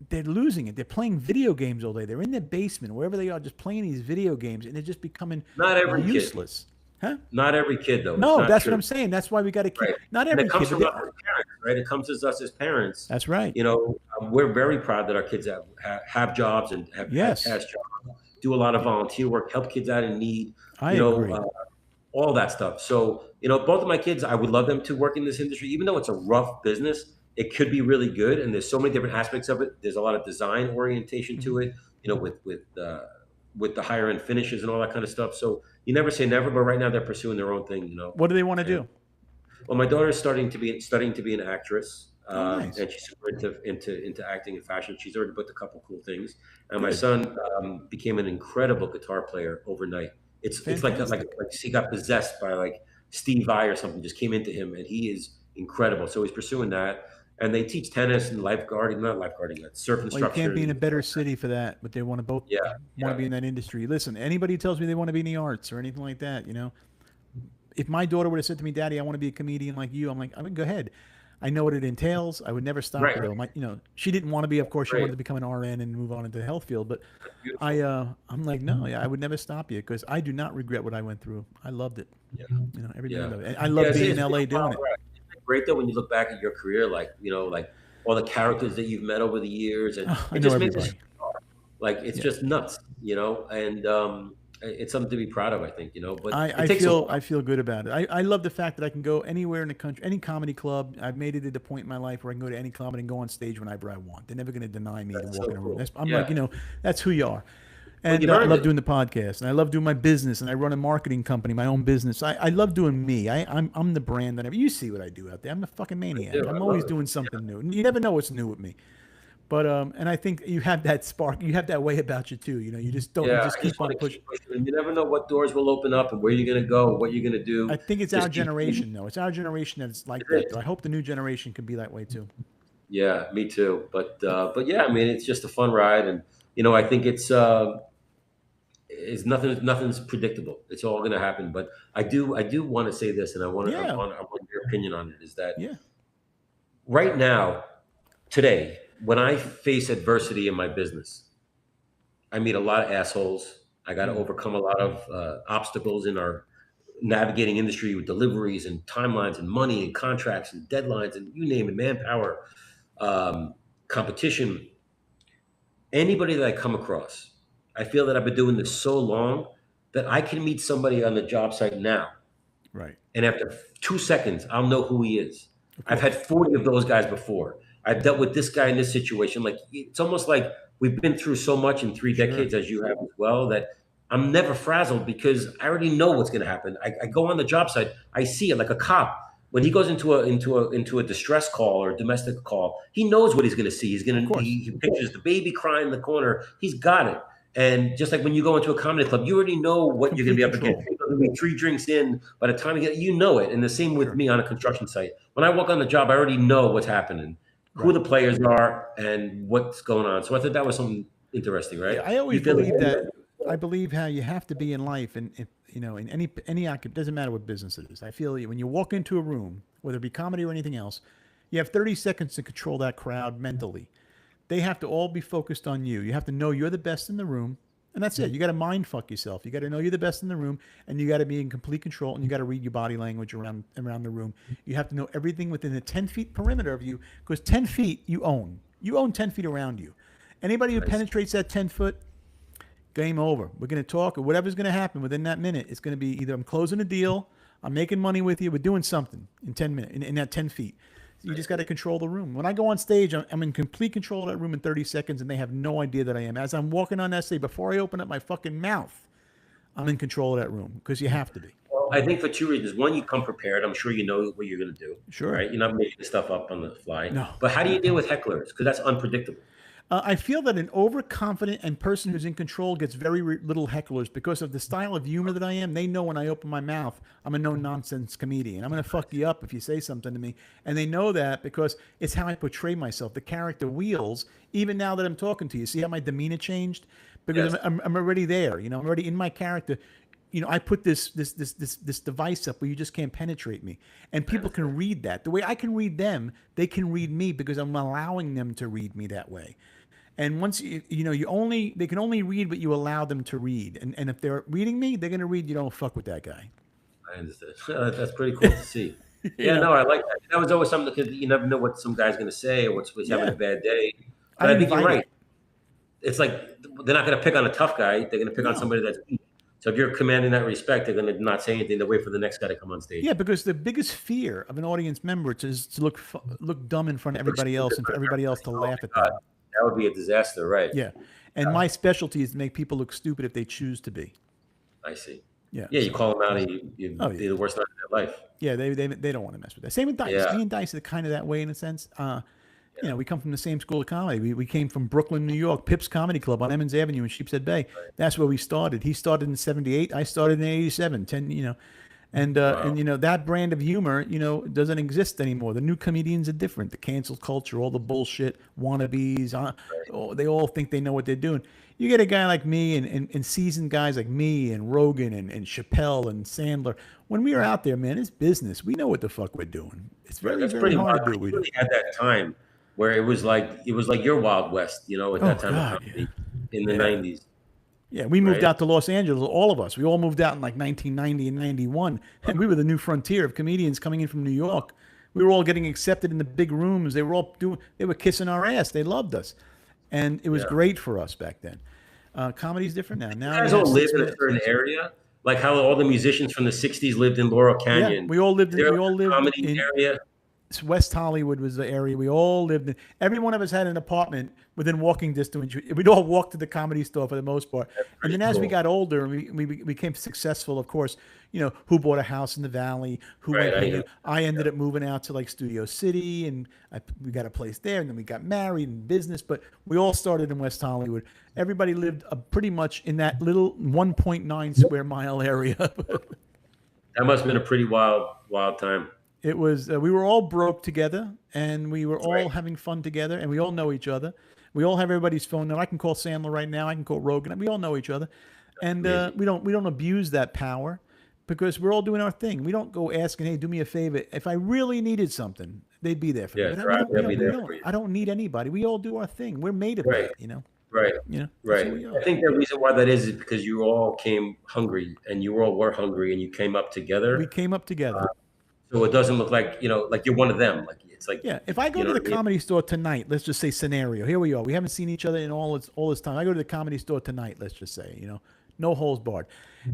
they're losing it. They're playing video games all day. They're in their basement, wherever they are, just playing these video games, and they're just becoming useless. Huh? Not every kid, though. No, that's what I'm saying. That's why we got to keep. Not every kid. It comes from us as parents, right? It comes to us as parents. That's right. We're very proud that our kids have jobs and have cash jobs, do a lot of volunteer work, help kids out in need. I agree. All that stuff. So, both of my kids, I would love them to work in this industry, even though it's a rough business. It could be really good, and there's so many different aspects of it. There's a lot of design orientation to it, with the higher end finishes and all that kind of stuff. So you never say never, but right now they're pursuing their own thing. What do they want to do? Well, my daughter is studying to be an actress, nice. and she's super into acting and fashion. She's already booked a couple cool things, and my son became an incredible guitar player overnight. It's like he got possessed by like Steve Vai or something. Just came into him, and he is incredible. So he's pursuing that. And they teach tennis and lifeguarding, surf instruction. Well, you can't be in a better city for that, but they want to both want to be in that industry. Listen, anybody tells me they want to be in the arts or anything like that, if my daughter would have said to me, "Daddy, I want to be a comedian like you," I'm like, I mean, go ahead. I know what it entails. I would never stop her. Though. She didn't want to be. Of course, she wanted to become an RN and move on into the health field. But I'm like, no, I would never stop you because I do not regret what I went through. I loved it. Yeah. Every day of it. I love being in LA doing it. Great though when you look back at your career, like all the characters that you've met over the years, and it just makes it like it's just nuts, and it's something to be proud of, I think, but I it takes a feel while. good about it. I love the fact that I can go anywhere in the country, any comedy club. I've made it a point in my life where I can go to any club and go on stage whenever I want. They're never going to deny me to That's walk so in a room. cool. I'm like, Yeah. that's who you are. Well, And you've I earned love it. doing the podcast, and I love doing my business, and I run a marketing company, my own business. I love doing me. I'm the brand that you see what I do out there. I'm a fucking maniac. I I'm love always it. doing something new. You never know what's new with me. But and I think you have that spark. You have that way about you too. You just don't. You Yeah, just I just keep want on to pushing. keep pushing. And you never know what doors will open up and where you're going to go, what you're going to I do. think it's our Just keep. generation, though. It's our generation that's like that. It Though is. I hope the new generation can be that way too. Yeah, me too. But yeah, I mean, it's just a fun ride, and I think it's nothing's predictable. It's all going to happen. But I do want to say this, and Yeah, I want your opinion on it. Is that yeah, right now, today, when I face adversity in my business, I meet a lot of assholes. I got to mm, overcome a lot of obstacles in our navigating industry with deliveries and timelines and money and contracts and deadlines and you name it, manpower, um, competition. Anybody that I come across, I feel that I've been doing this so long that I can meet somebody on the job site now, right. and after 2 seconds, I'll know who he is. Of I've had course, 40 of those guys before. I've dealt with this guy in this situation. Like it's almost like we've been through so much in three sure. decades, as you have as well, that I'm never frazzled because I already know what's going to happen. I go on the job site, I see it like a cop. When he goes into a distress call or a domestic call, he knows what he's going to see. Of course, He pictures the baby crying in the corner. He's got it. And just like when you go into a comedy club, you already know what you're going complete to be up against. control. You're going to be 3 drinks in by the time you know it. And the same with Sure, me on a construction site. When I walk on the job, I already know what's happening, who right. the players are, and what's going on. So I thought that was something interesting, Yeah, right? I always You feel believe that. the I believe how you have to be in life, and if in any doesn't matter what business it is. I feel when you walk into a room, whether it be comedy or anything else, you have 30 seconds to control that crowd mentally. They have to all be focused on you. You have to know you're the best in the room, and that's it. You got to mind fuck yourself. You got to know you're the best in the room, and you got to be in complete control, and you got to read your body language around the room. You have to know everything within the 10 feet perimeter of you, because 10 feet you own. You own 10 feet around you. Anybody who nice. penetrates that 10 foot, game over. We're going to talk, or whatever's going to happen within that minute. It's going to be either I'm closing a deal, I'm making money with you, we're doing something in 10 minutes in that 10 feet. You just got to control the room. When I go on stage, I'm in complete control of that room in 30 seconds, and they have no idea that I am. As I'm walking on that stage, before I open up my fucking mouth, I'm in control of that room because you have to be. Well, I think for two reasons. One, you come prepared. I'm sure you know what you're going to do, Sure. right? You're not making stuff up on the fly. No. But how do you deal with hecklers? Because that's unpredictable. I feel that an overconfident and person who's in control gets very little hecklers because of the style of humor that I am. They know when I open my mouth, I'm a no-nonsense comedian. I'm going to fuck you up if you say something to me. And they know that because it's how I portray myself. The character Wheels, even now that I'm talking to you, see how my demeanor changed? Because Yes. I'm already there. I'm already in my character. I put this device up where you just can't penetrate me, and people can read that the way I can read them. They can read me because I'm allowing them to read me that way. And once they can only read what you allow them to read, and if they're reading me, they're gonna read you don't fuck with that guy. I understand. That's pretty cool to see. You Yeah, know? no, I like that. That was always something because you never know what some guy's going to say or what's having a Yeah, bad day. But I I think you're invite right. it. It's like they're not going to pick on a tough guy. They're going to pick on No. somebody that's weak. So if you're commanding that respect, they're going to not say anything. They wait for the next guy to come on stage. Yeah, because the biggest fear of an audience member is to look dumb in front of everybody else, and for everybody else to Oh laugh my at God, them. that would be a disaster, right? Yeah, and my specialty is to make people look stupid if they choose to be. I see. Yeah. Yeah, you So, call them out and you oh do yeah. the worst night of their life. Yeah, they don't want to mess with that. Same with Dice. Yeah. Me and Dice are kind of that way in a sense. We come from the same school of comedy. We came from Brooklyn, New York, Pips Comedy Club on Emmons Avenue in Sheepshead Bay. That's where we started. He started in '78. I started in '87. And Wow. that brand of humor, doesn't exist anymore. The new comedians are different. The cancel culture, all the bullshit, wannabes, they all think they know what they're doing. You get a guy like me and seasoned guys like me and Rogan and Chappelle and Sandler. When we are out there, man, it's business. We know what the fuck we're doing. It's Right. very, That's very pretty hard wild. to do what You we do. really had that time where it was like your Wild West, at Oh that time of God, comedy yeah, in the yeah. '90s, Yeah, we moved right? out to Los Angeles, all of us. We all moved out in like 1990 and 91. And we were the new frontier of comedians coming in from New York. We were all getting accepted in the big rooms. They were kissing our ass. They loved us. And it was Yeah. great for us back then. Comedy's different now. You Now you guys have all live 6 in a minutes. certain area, like how all the musicians from the '60s lived in Laurel Yeah, Canyon. we all lived Is there like a lived comedy in area? West Hollywood was the area we all lived in. Every one of us had an apartment within walking distance. We'd all walk to the Comedy Store for the most part. And Pretty then as we cool. got older, we became successful. Of course, who bought a house in the valley, who Right. went I hanging. hear. I ended up moving out to like Studio City, and we got a place there, and then we got married and business. But we all started in West Hollywood. Everybody lived pretty much in that little 1.9 square mile area. That must have been a pretty wild time. It was we were all broke together, and we were all Right. having fun together, and we all know each other. We all have everybody's phone number. I can call Sandler right now. I can call Rogan. We all know each other, and Amazing. we don't abuse that power because we're all doing our thing. We don't go asking, "Hey, do me a favor." If I really needed something, they'd be there for me. Yeah, But they're out there, be we there don't. for you. I don't need anybody. We all do our thing. We're made of Right. that. Right. That's Right. who we I are. think the reason why that is because you all came hungry and you all were hungry and you came up We together. came up together. So it doesn't look like, like you're one of them. Like it's like, Yeah, if I go you to know the what I mean? Comedy Store tonight, let's just say scenario. Here we are. We haven't seen each other in all this time. I go to the Comedy Store tonight. Let's just say, no holes barred,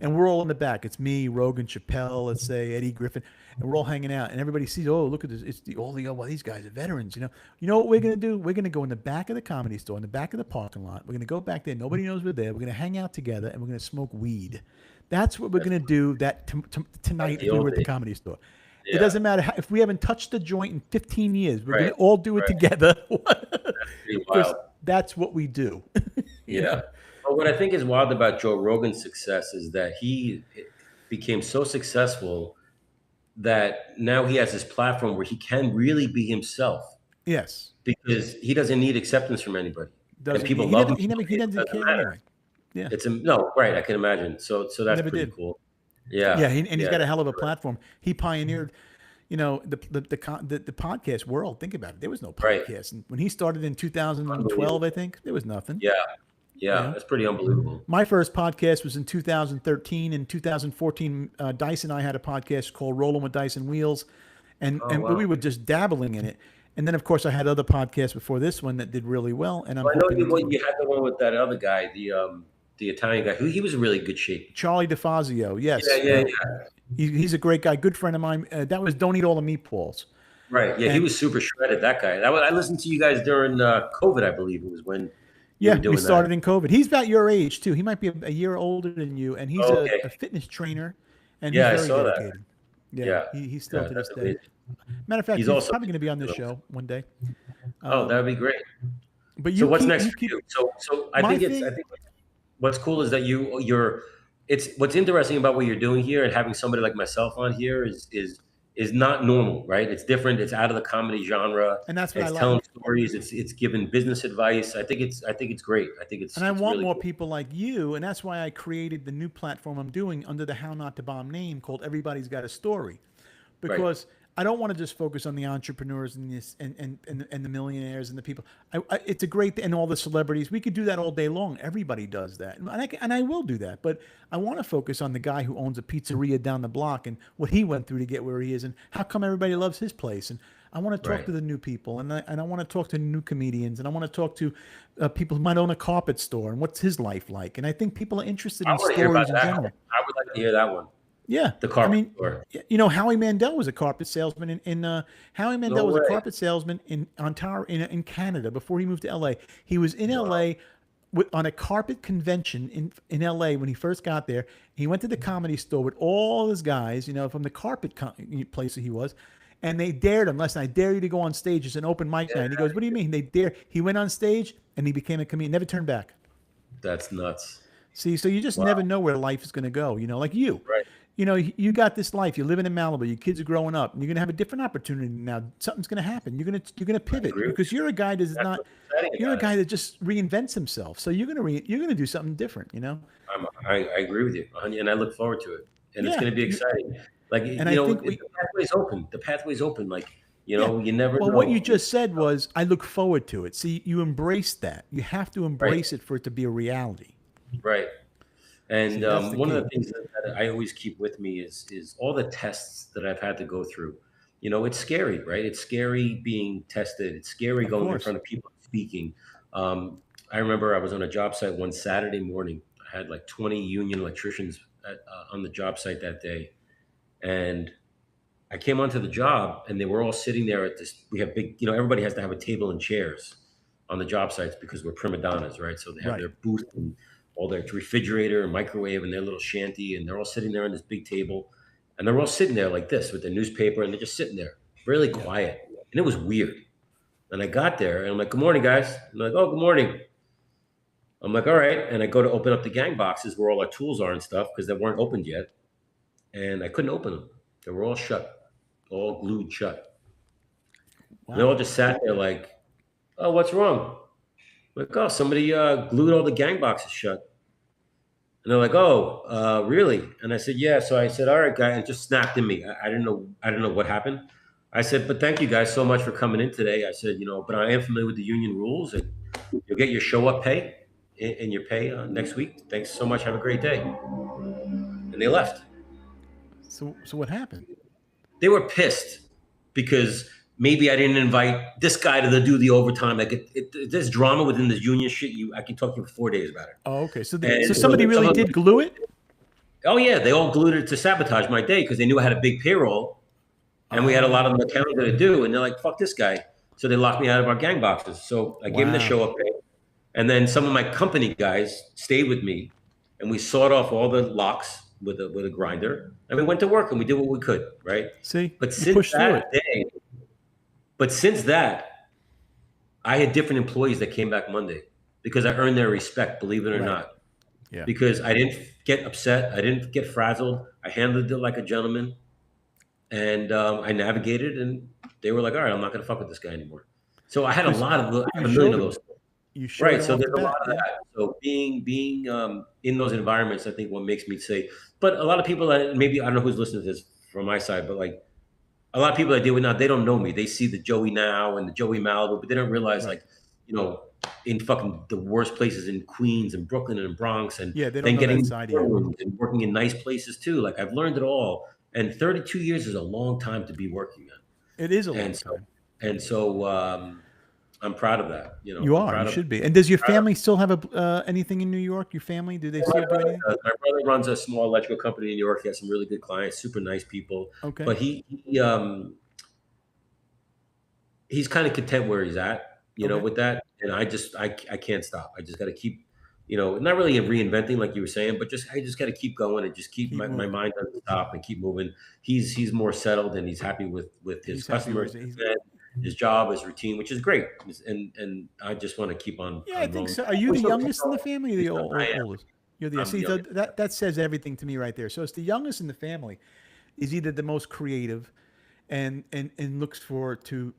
and we're all in the back. It's me, Rogan, Chappelle, let's say Eddie Griffin, and we're all hanging out. And everybody sees, oh, look at this. It's well, these guys are veterans. You know what we're gonna do? We're gonna go in the back of the Comedy Store, in the back of the parking lot. We're gonna go back there. Nobody knows we're there. We're gonna hang out together, and we're gonna smoke weed. That's what we're gonna do tonight the if we old were at the days. Comedy Store. It Yeah. doesn't matter if we haven't touched the joint in 15 years. We're Right. gonna all do it Right. together Pretty because wild. that's what we do. Yeah. But what I think is wild about Joe Rogan's success is that he became so successful that now he has this platform where he can really be himself Yes. because he doesn't need acceptance from anybody. Doesn't And people he? love Never. him. He It doesn't doesn't care matter. anyway. Yeah. It's no, right. I can imagine. So that's Never pretty did. cool. Yeah. Yeah. And he's Yeah. got a hell of a platform. He pioneered. The podcast world. Think about it. There was no Right. podcast, and when he started in 2012, Unbelievable. I think there was nothing. Yeah. Yeah. Yeah. That's pretty unbelievable. My first podcast was in 2013. In 2014, Dyson and I had a podcast called Rolling with Dyson Wheels, and wow. we were just dabbling in it. And then, of course, I had other podcasts before this one that did really well. And I'm Well, I know hoping you had the one with that other guy, the Italian guy, who he was in really good shape. Charlie DeFazio, yes, Yeah. he's a great guy, good friend of mine. That was Don't Eat All the Meatballs. Right. Yeah, he And- was super shredded. That guy. I listened to you guys during COVID, I believe it was when you Yeah, were doing we started that. in COVID. He's about your age too. He might be a year older than you, and he's Okay. a fitness trainer, and Yeah, I he's very saw that. dedicated. Yeah, Yeah. he's still Yeah, to this that's day. amazing. Matter of fact, He's he's also- probably going to be on this show one day. Oh, that would be great. But So what's keep- next you for keep- you? So I My think thing- what's cool is that it's what's interesting about what you're doing here and having somebody like myself on here is not normal, right? It's different. It's out of the comedy genre. And that's what it's I telling like. stories. It's giving business advice. I think it's great. I think it's And I it's want really more cool. people like you, and that's why I created the new platform I'm doing under the How Not to Bomb name called Everybody's Got a Story, because I don't want to just focus on the entrepreneurs and this and the millionaires and the people. It's a great and all the celebrities. We could do that all day long. Everybody does that, and I will do that. But I want to focus on the guy who owns a pizzeria down the block and what he went through to get where he is, and how come everybody loves his place. And I want to talk Right. to the new people, and I want to talk to new comedians, and I want to talk to people who might own a carpet store and what's his life like. And I think people are interested I in want to hear about stories in that. general. I would like to hear that one. Yeah, The carpet I mean, store. Howie Mandel was a carpet salesman Howie Mandel No was a way. carpet salesman in Ontario in Canada before he moved to LA. He was in LA on a carpet convention in LA when he first got there. He went to the Comedy Store with all his guys, from the carpet place that he was. And they dared him. Listen, I dare you to go on stage. It's an open mic night. And he goes, "What do you mean?" They dare. He went on stage and he became a comedian. Never turned back. That's nuts. See, so you just never know where life is going to go. Like you. Right. You got this life. You're living in Malibu. Your kids are growing up. And you're gonna have a different opportunity now. Something's gonna happen. You're gonna pivot agree with because you're a guy that's That's not. what's exciting You're a about guy it. that just reinvents himself. So you're gonna do something different. I agree with you, and I look forward to it. And it's Yeah. going to be exciting. Like And I think the pathway's open. The pathway's open. Like you Yeah. never Well, know. what you just said was, I look forward to it. See, you embrace that. You have to embrace it for it to be a reality. Right. And See, that's the one of key. the things that I always keep with me is all the tests that I've had to go through. It's scary, right? It's scary being tested. It's scary Of going in course. front of people speaking. Um, I remember I was on a job site one Saturday morning. I had like 20 union electricians on the job site that day. And I came onto the job and they were all sitting there at this. We have big, everybody has to have a table and chairs on the job sites because we're prima donnas, right? So they have Right. their booth and all their refrigerator and microwave and their little shanty. And they're all sitting there on this big table. And they're all sitting there like this with their newspaper and they're just sitting there really quiet. And it was weird. And I got there and I'm like, good morning, guys. And they're like, oh, good morning. I'm like, all right. And I go to open up the gang boxes where all our tools are and stuff because they weren't opened yet. And I couldn't open them. They were all shut, all glued shut. Wow. And they all just sat there like, oh, what's wrong? I'm like, oh, somebody glued all the gang boxes shut. And they're like, oh, really? And I said, yeah. So I said, all right, guy. And it just snapped in me. I didn't know what happened. I said, but thank you guys so much for coming in today. I said, but I am familiar with the union rules and you'll get your show up pay and your pay next week. Thanks so much. Have a great day. And they left. So what happened? They were pissed because maybe I didn't invite this guy to do the overtime. Like there's drama within this union shit. I can talk to you for 4 days about it. Oh, okay. So somebody really did glue it? Oh yeah, they all glued it to sabotage my day because they knew I had a big payroll, and we had a lot of them accounting to do. And they're like, "Fuck this guy!" So they locked me out of our gang boxes. So I gave them the show up pay, and then some of my company guys stayed with me, and we sawed off all the locks with a grinder, and we went to work and we did what we could, right? See, but since that, I had different employees that came back Monday because I earned their respect, believe it or not. Yeah. Because I didn't get upset, I didn't get frazzled. I handled it like a gentleman, and I navigated. And they were like, "All right, I'm not going to fuck with this guy anymore." So I had a million of those. Right. So there's a lot of that. So being in those environments, I think what makes me say, but a lot of people, maybe I don't know who's listening to this from my side, but like a lot of people I deal with now, they don't know me. They see the Joey Now and the Joey Malibu, but they don't realize in fucking the worst places in Queens and Brooklyn and Bronx and they don't know getting that side of you. and working in nice places too. Like I've learned it all. And 32 years is a long time to be working, man. It is a long time. And so I'm proud of that. You are. You should be. And does your family still have anything in New York? Your family? Do they still do anything? My brother runs a small electrical company in New York. He has some really good clients, super nice people. Okay. But he's kind of content where he's at, with that. And I can't stop. I just got to keep, not really reinventing like you were saying, but I just got to keep going and just keep my mind on the top and keep moving. He's more settled and he's happy with his customers. His job, his routine, which is great, and I just want to keep on. Yeah, I think so. Are you the youngest in the family, or the oldest? You're the see. So that says everything to me right there. So it's the youngest in the family, is either the most creative, and looks for to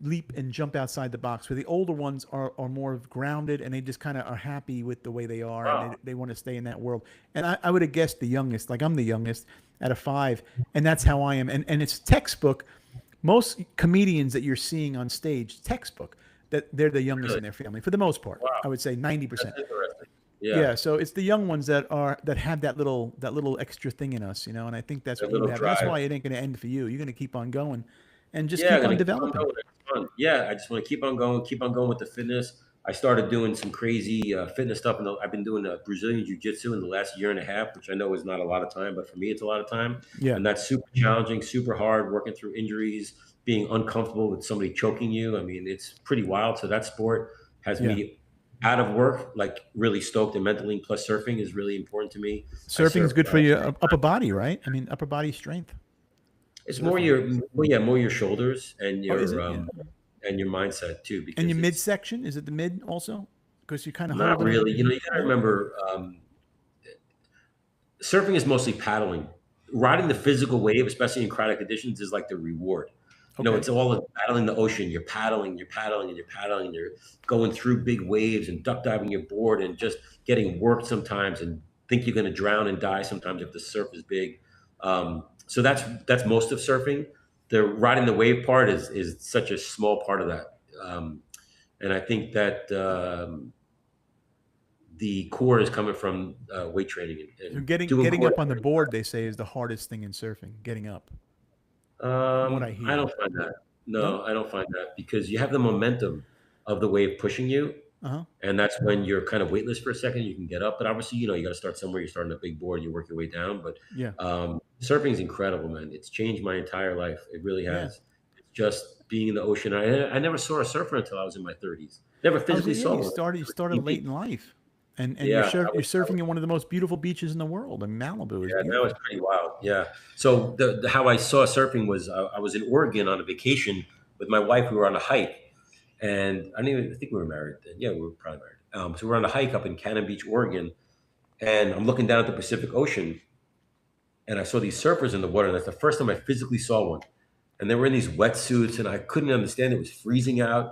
leap and jump outside the box. Where the older ones are more grounded and they just kind of are happy with the way they are, and they want to stay in that world. And I would have guessed the youngest, like I'm the youngest out of 5, and that's how I am. And it's textbook. Most comedians that you're seeing on stage, textbook, that they're the youngest in their family for the most part. Wow. I would say 90%. Yeah. So it's the young ones that have that little extra thing in us, and I think that's what you have. That's why it ain't going to end for you. You're going to keep on going, and just keep on developing. I just want to keep on going with the fitness. I started doing some crazy fitness stuff, and I've been doing Brazilian jiu-jitsu in the last year and a half, which I know is not a lot of time, but for me, it's a lot of time. Yeah. And that's super challenging, super hard, working through injuries, being uncomfortable with somebody choking you. I mean, it's pretty wild. So that sport has me out of work, like really stoked and mentally. Plus, surfing is really important to me. Surfing is good for your upper body, right? I mean, upper body strength. It's more your shoulders and your and your mindset too. And your midsection, is it the mid also? Because you kind of not really. You got to remember, surfing is mostly paddling. Riding the physical wave, especially in crowded conditions, is like the reward. It's all paddling the ocean. You're paddling, and you're going through big waves and duck diving your board and just getting worked sometimes and think you're going to drown and die sometimes if the surf is big. So that's most of surfing. The riding the wave part is such a small part of that. And I think that the core is coming from weight training. And getting up on the board, they say, is the hardest thing in surfing, getting up. What I don't find that. No, I don't find that because you have the momentum of the wave pushing you. And that's when you're kind of weightless for a second. You can get up, but obviously, you got to start somewhere. You're starting a big board, you work your way down. But Yeah. surfing is incredible, man. It's changed my entire life. It really Yeah. has. It's just being in the ocean. I never saw a surfer until I was in my 30s. Never physically saw You one. started late in life. And Yeah, you're surfing in one of the most beautiful beaches in the world. And Malibu is yeah, that beautiful. was pretty wild. Yeah. So the how I saw surfing was I was in Oregon on a vacation with my wife. We were on a hike, and I think we were married then. Yeah, we were probably married. So we're on a hike up in Cannon Beach, Oregon, and I'm looking down at the Pacific Ocean, and I saw these surfers in the water. And that's the first time I physically saw one. And they were in these wetsuits, and I couldn't understand. It was freezing out.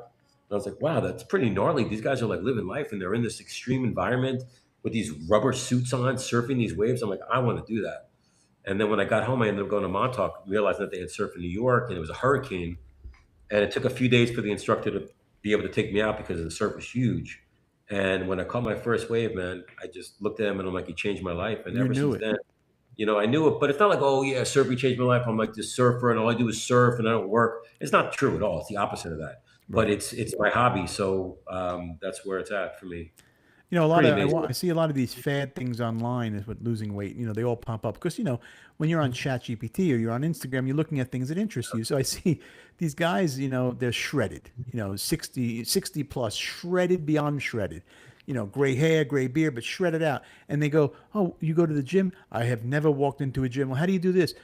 And I was like, wow, that's pretty gnarly. These guys are like living life, and they're in this extreme environment with these rubber suits on, surfing these waves. I'm like, I want to do that. And then when I got home, I ended up going to Montauk, realizing that they had surfed in New York, and it was a hurricane. And it took a few days for the instructor to be able to take me out because the surf was huge. And when I caught my first wave, man, I just looked at him and I'm like, he changed my life. And You ever knew since it. then, I knew it, but it's not like, oh yeah, surfing changed my life. I'm like this surfer and all I do is surf and I don't work. It's not true at all. It's the opposite of that. But Right. it's my hobby, so that's where it's at for me. A lot Pretty of amazing. I see a lot of these fad things online is with losing weight. They all pop up because when you're on ChatGPT or you're on Instagram, you're looking at things that interest you. So I see these guys, they're shredded, 60 plus, shredded beyond shredded. Gray hair, gray beard, but shredded out. And they go, "Oh, you go to the gym? I have never walked into a gym. Well, how do you do this?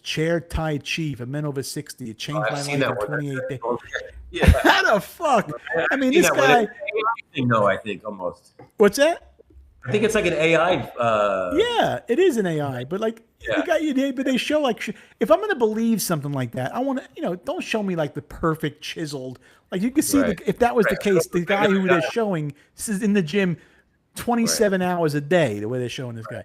Chair Tai Chi for men over 60. It changed I've my seen life that in one. 28 days." Yeah, How the fuck? I mean, seen this that one. guy. It's an AI thing, though, I think almost. What's that? I think it's like an AI. Yeah, it is an AI, but like Yeah. you got you, but they show like if I'm gonna believe something like that, I want to, don't show me like the perfect chiseled. Like you can see Right. if that was the Right. case, the guy who they're Yeah. showing is in the gym 27 hours a day, the way they're showing this guy.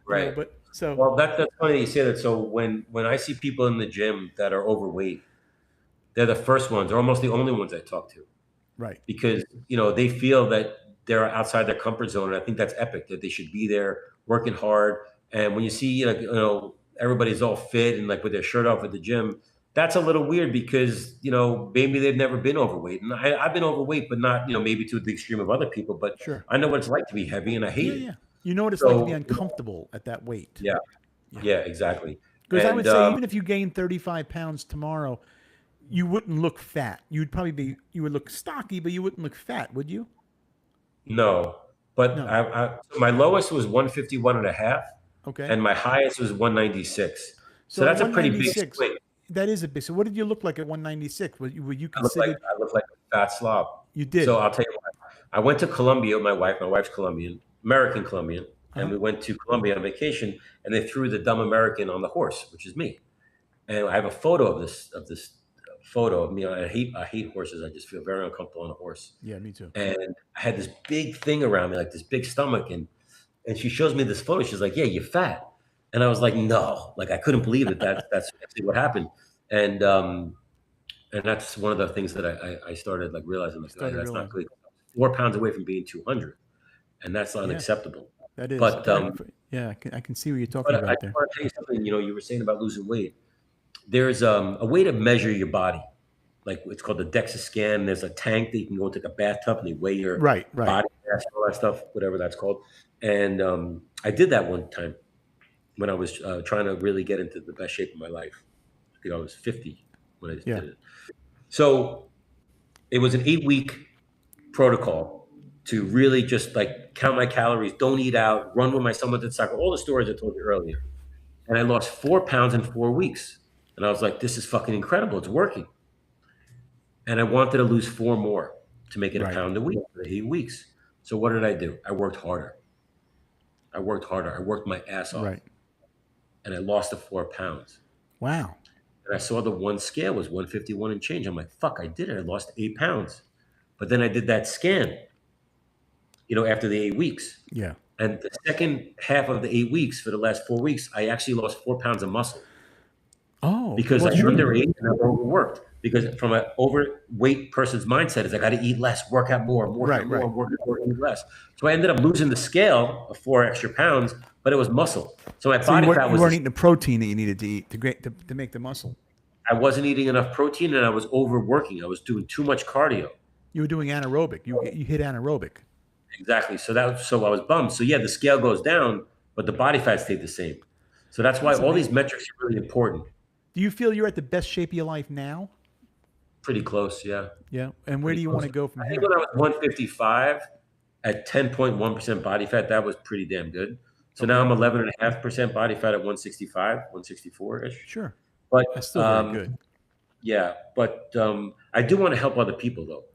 Right. But so Well, that's funny you say that. So when I see people in the gym that are overweight, they're the first ones, or almost the only ones I talk to, right, because they feel that they're outside their comfort zone, and I think that's epic. That they should be there working hard. And when you see everybody's all fit and like with their shirt off at the gym, that's a little weird because maybe they've never been overweight, and I've been overweight, but not maybe to the extreme of other people. But sure, I know what it's like to be heavy, and I hate yeah, it. yeah. You know what it's like to be So uncomfortable at that weight. yeah, yeah, exactly. Because I would And say even if you gain 35 pounds tomorrow, you wouldn't look fat. You would look stocky, but you wouldn't look fat, would you? no, but No. my lowest was 151 and a half, Okay. and my highest was 196. So So that's a pretty big 196, swing. that is a big. So what did you look like at 196? Were you I look like considered? I look like a fat slob. You did. So I'll tell you what. I went to Colombia with my wife. My wife's Colombian, American Colombian, and we went to Colombia on vacation. And they threw the dumb American on the horse, which is me. And I have a photo of this photo of me. I hate horses. I just feel very uncomfortable on a horse. Yeah, me too. And I had this big thing around me, like this big stomach, and she shows me this photo. She's like, "Yeah, you're fat," and I was like, "No!" Like I couldn't believe it. That's actually what happened. And that's one of the things that I started like realizing, like, Started that's not realizing. good. 4 pounds away from being 200, and that's Yeah. unacceptable. That is. But yeah, I can see what you're talking but I about there. want to tell you something. You were saying about losing weight. There's a way to measure your body, like it's called the DEXA scan. There's a tank that you can go and take a bathtub and they weigh your Right. body mass, all that stuff, whatever that's called. And I did that one time when I was trying to really get into the best shape of my life. I think I was 50 when I Yeah. did it. So it was an 8-week protocol to really just like count my calories, don't eat out, run with my son at soccer, all the stories I told you earlier. And I lost 4 pounds in 4 weeks. And I was like, this is fucking incredible. It's working. And I wanted to lose 4 more to make it Right. a pound a week for 8 weeks. So what did I do? I worked harder. I worked my ass off. Right. And I lost the 4 pounds. Wow. And I saw the one scale was 151 and change. I'm like, fuck, I did it. I lost 8 pounds. But then I did that scan, after the 8 weeks. Yeah. And the second half of the 8 weeks, for the last 4 weeks, I actually lost 4 pounds of muscle Oh. because well, I sure. underate and I overworked. Because from an overweight person's mindset is I got to eat less, work out more, Right. work more, eat less. So I ended up losing the scale of 4 extra pounds, but it was muscle. So my So body you fat weren't, was. eating the protein that you needed to eat to make the muscle. I wasn't eating enough protein and I was overworking. I was doing too much cardio. You were doing anaerobic. You hit anaerobic. Exactly. So I was bummed. So yeah, the scale goes down, but the body fat stayed the same. So that's why all these metrics are really important. Do you feel you're at the best shape of your life now? Pretty close, yeah. Yeah. And where do you want to go from I here? think when I was 155 at 10.1% body fat, that was pretty damn good. So now I'm 11.5% body fat at 165, 164-ish. Sure. But That's still very good. Yeah, but I do want to help other people though.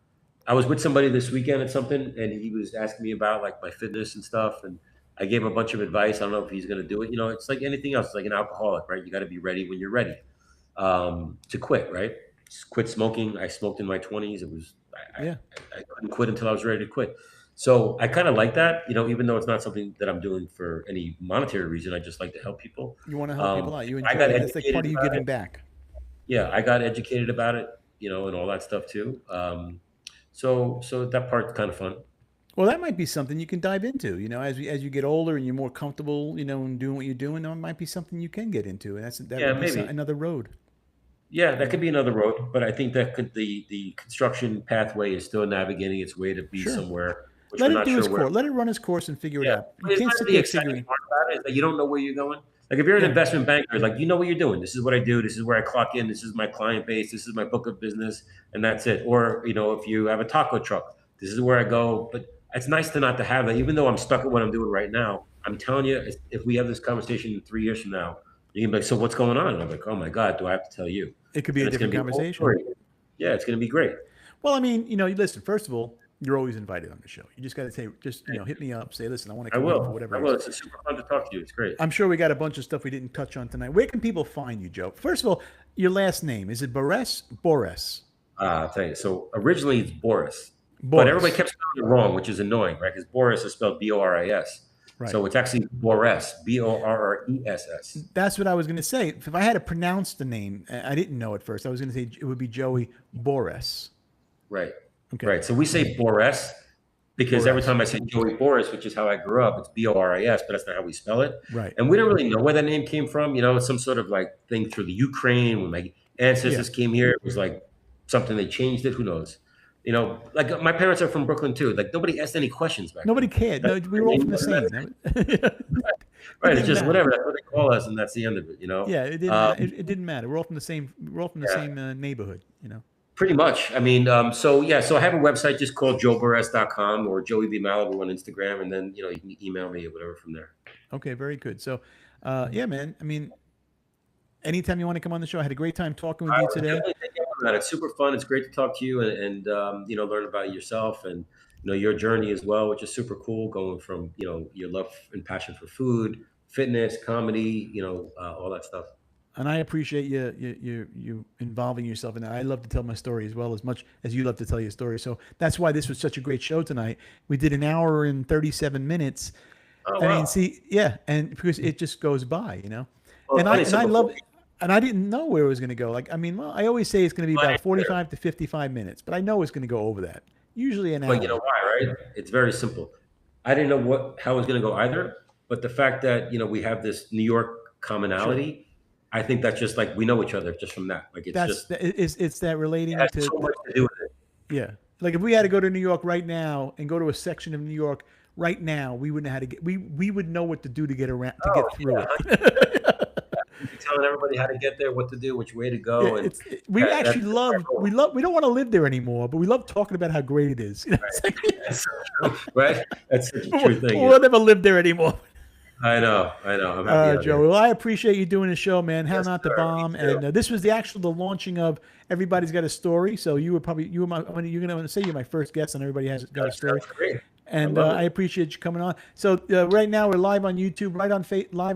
I was with somebody this weekend at something, and he was asking me about like my fitness and stuff, and I gave him a bunch of advice. I don't know if he's going to do it. You know, it's like anything else, like an alcoholic, right? You got to be ready when you're ready to quit, right? Quit smoking. I smoked in my 20s. I couldn't quit until I was ready to quit. So I kind of like that, you know, even though it's not something that I'm doing for any monetary reason. I just like to help people. You want to help people out. You enjoy I got it. That's like part of you educated giving about back. Yeah, I got educated about it, you know, and all that stuff too. So that part's kind of fun. Well, that might be something you can dive into. You know, as you get older and you're more comfortable, you know, in doing what you're doing, that might be something you can get into, and that Yeah, would be maybe. another road. Yeah, that could be another road, but I think that the construction pathway is still navigating its way to be Sure. somewhere, which Let we're it not do sure its where. course. Let it run its course and figure it Yeah, out. You but it's can't not sit the there exciting figuring. part about it is that you don't know where you're going. Like if you're an Yeah. investment banker, like you know what you're doing. This is what I do. This is where I clock in. This is my client base. This is my book of business, and that's it. Or you know, if you have a taco truck, this is where I go. But it's nice to not to have that. Even though I'm stuck at what I'm doing right now, I'm telling you, if we have this conversation 3 years from now, you can be like, "So what's going on?" And I'm like, "Oh my God, do I have to tell you?" It could be And a it's going different to be a whole conversation. story. Yeah, it's going to be great. Well, I mean, you know, listen. First of all, you're always invited on the show. You just got to say, hit me up. Say, listen, I want to I come in for will. whatever I will. reason. It's super fun to talk to you. It's great. I'm sure we got a bunch of stuff we didn't touch on tonight. Where can people find you, Joe? First of all, your last name, is it Boris? Boris. I'll tell you. So originally it's Boris. But Boris. everybody kept spelling it wrong, which is annoying, right? Because Boris is spelled Boris. Right. So it's actually Boris, Borress. That's what I was going to say. If I had to pronounce the name, I didn't know at first. I was going to say it would be Joey Boris. Right. Okay. Right. So we say Boris because every time I say Joey Boris, which is how I grew up, it's Boris, but that's not how we spell it. Right. And we don't really know where that name came from. You know, it's some sort of like thing through the Ukraine when my ancestors came here. It was like something they changed it. Who knows? You know, like my parents are from Brooklyn too. Like nobody asked any questions back Nobody then. cared. No, we were all from the same. Right. It's just whatever. That's what they call us, and that's the end of it. You know. Yeah, it didn't. It didn't matter. We're all from the same. We're all from the same neighborhood. You know. Pretty much. I mean, so I have a website just called joeburress.com or Joey B. Malibu on Instagram, and then you can email me or whatever from there. Okay, very good. So, yeah, man. I mean, anytime you want to come on the show, I had a great time talking with you today. It's super fun. It's great to talk to you and learn about yourself and your journey as well, which is super cool. Going from your love and passion for food, fitness, comedy, all that stuff. And I appreciate you involving yourself in that. I love to tell my story as well as much as you love to tell your story. So that's why this was such a great show tonight. We did an hour and 37 minutes. Oh, wow. I mean, and because it just goes by, Well, and I love it. And I didn't know where it was going to go. Like, I mean, I always say it's going to be about 45 to 55 minutes, but I know it's going to go over that. Usually an hour. But you know why, right? It's very simple. I didn't know how it was going to go either. But the fact that, we have this New York commonality, sure. I think that's just like we know each other just from that. Like it's that relating to so much to do with it. Yeah. Like if we had to go to New York right now and go to a section of New York right now, we wouldn't know how to get we would know what to do to get around get through it. Telling everybody how to get there, what to do, which way to go. Yeah, we don't want to live there anymore, but we love talking about how great it is. Right? That's such a true thing. We'll never live there anymore. I know. I'm happy. Joe, well, I appreciate you doing the show, man. How Not to Bomb, and this was the launching of Everybody's Got a Story. So you're going to say you're my first guest, and everybody has got a story. Great. And I appreciate you coming on. So right now we're live on YouTube, live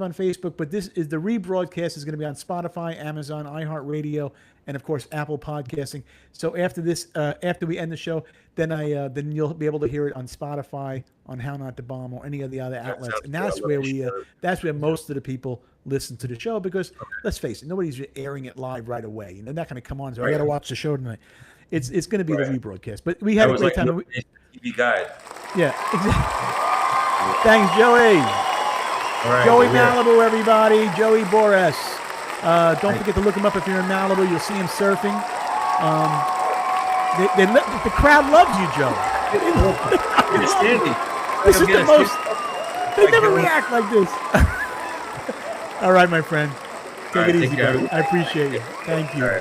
on Facebook. But this is the rebroadcast is going to be on Spotify, Amazon, iHeartRadio, and of course Apple Podcasting. So after this, after we end the show, then you'll be able to hear it on Spotify, on How Not to Bomb, or any of the other outlets. And that's where most of the people listen to the show because let's face it, nobody's airing it live right away. And they're not going to come on. So I got to watch the show tonight. It's going to be the rebroadcast. But we had a great time. TV guide. Yeah, exactly. Thanks, Joey. All right, Joey Malibu, everybody. Joey Boris. Don't forget to look him up if you're in Malibu. You'll see him surfing. The crowd loves you, Joe. It's Sandy. This is the most. They never react like this. All right, my friend. Take it easy, buddy. I appreciate you. Thank you.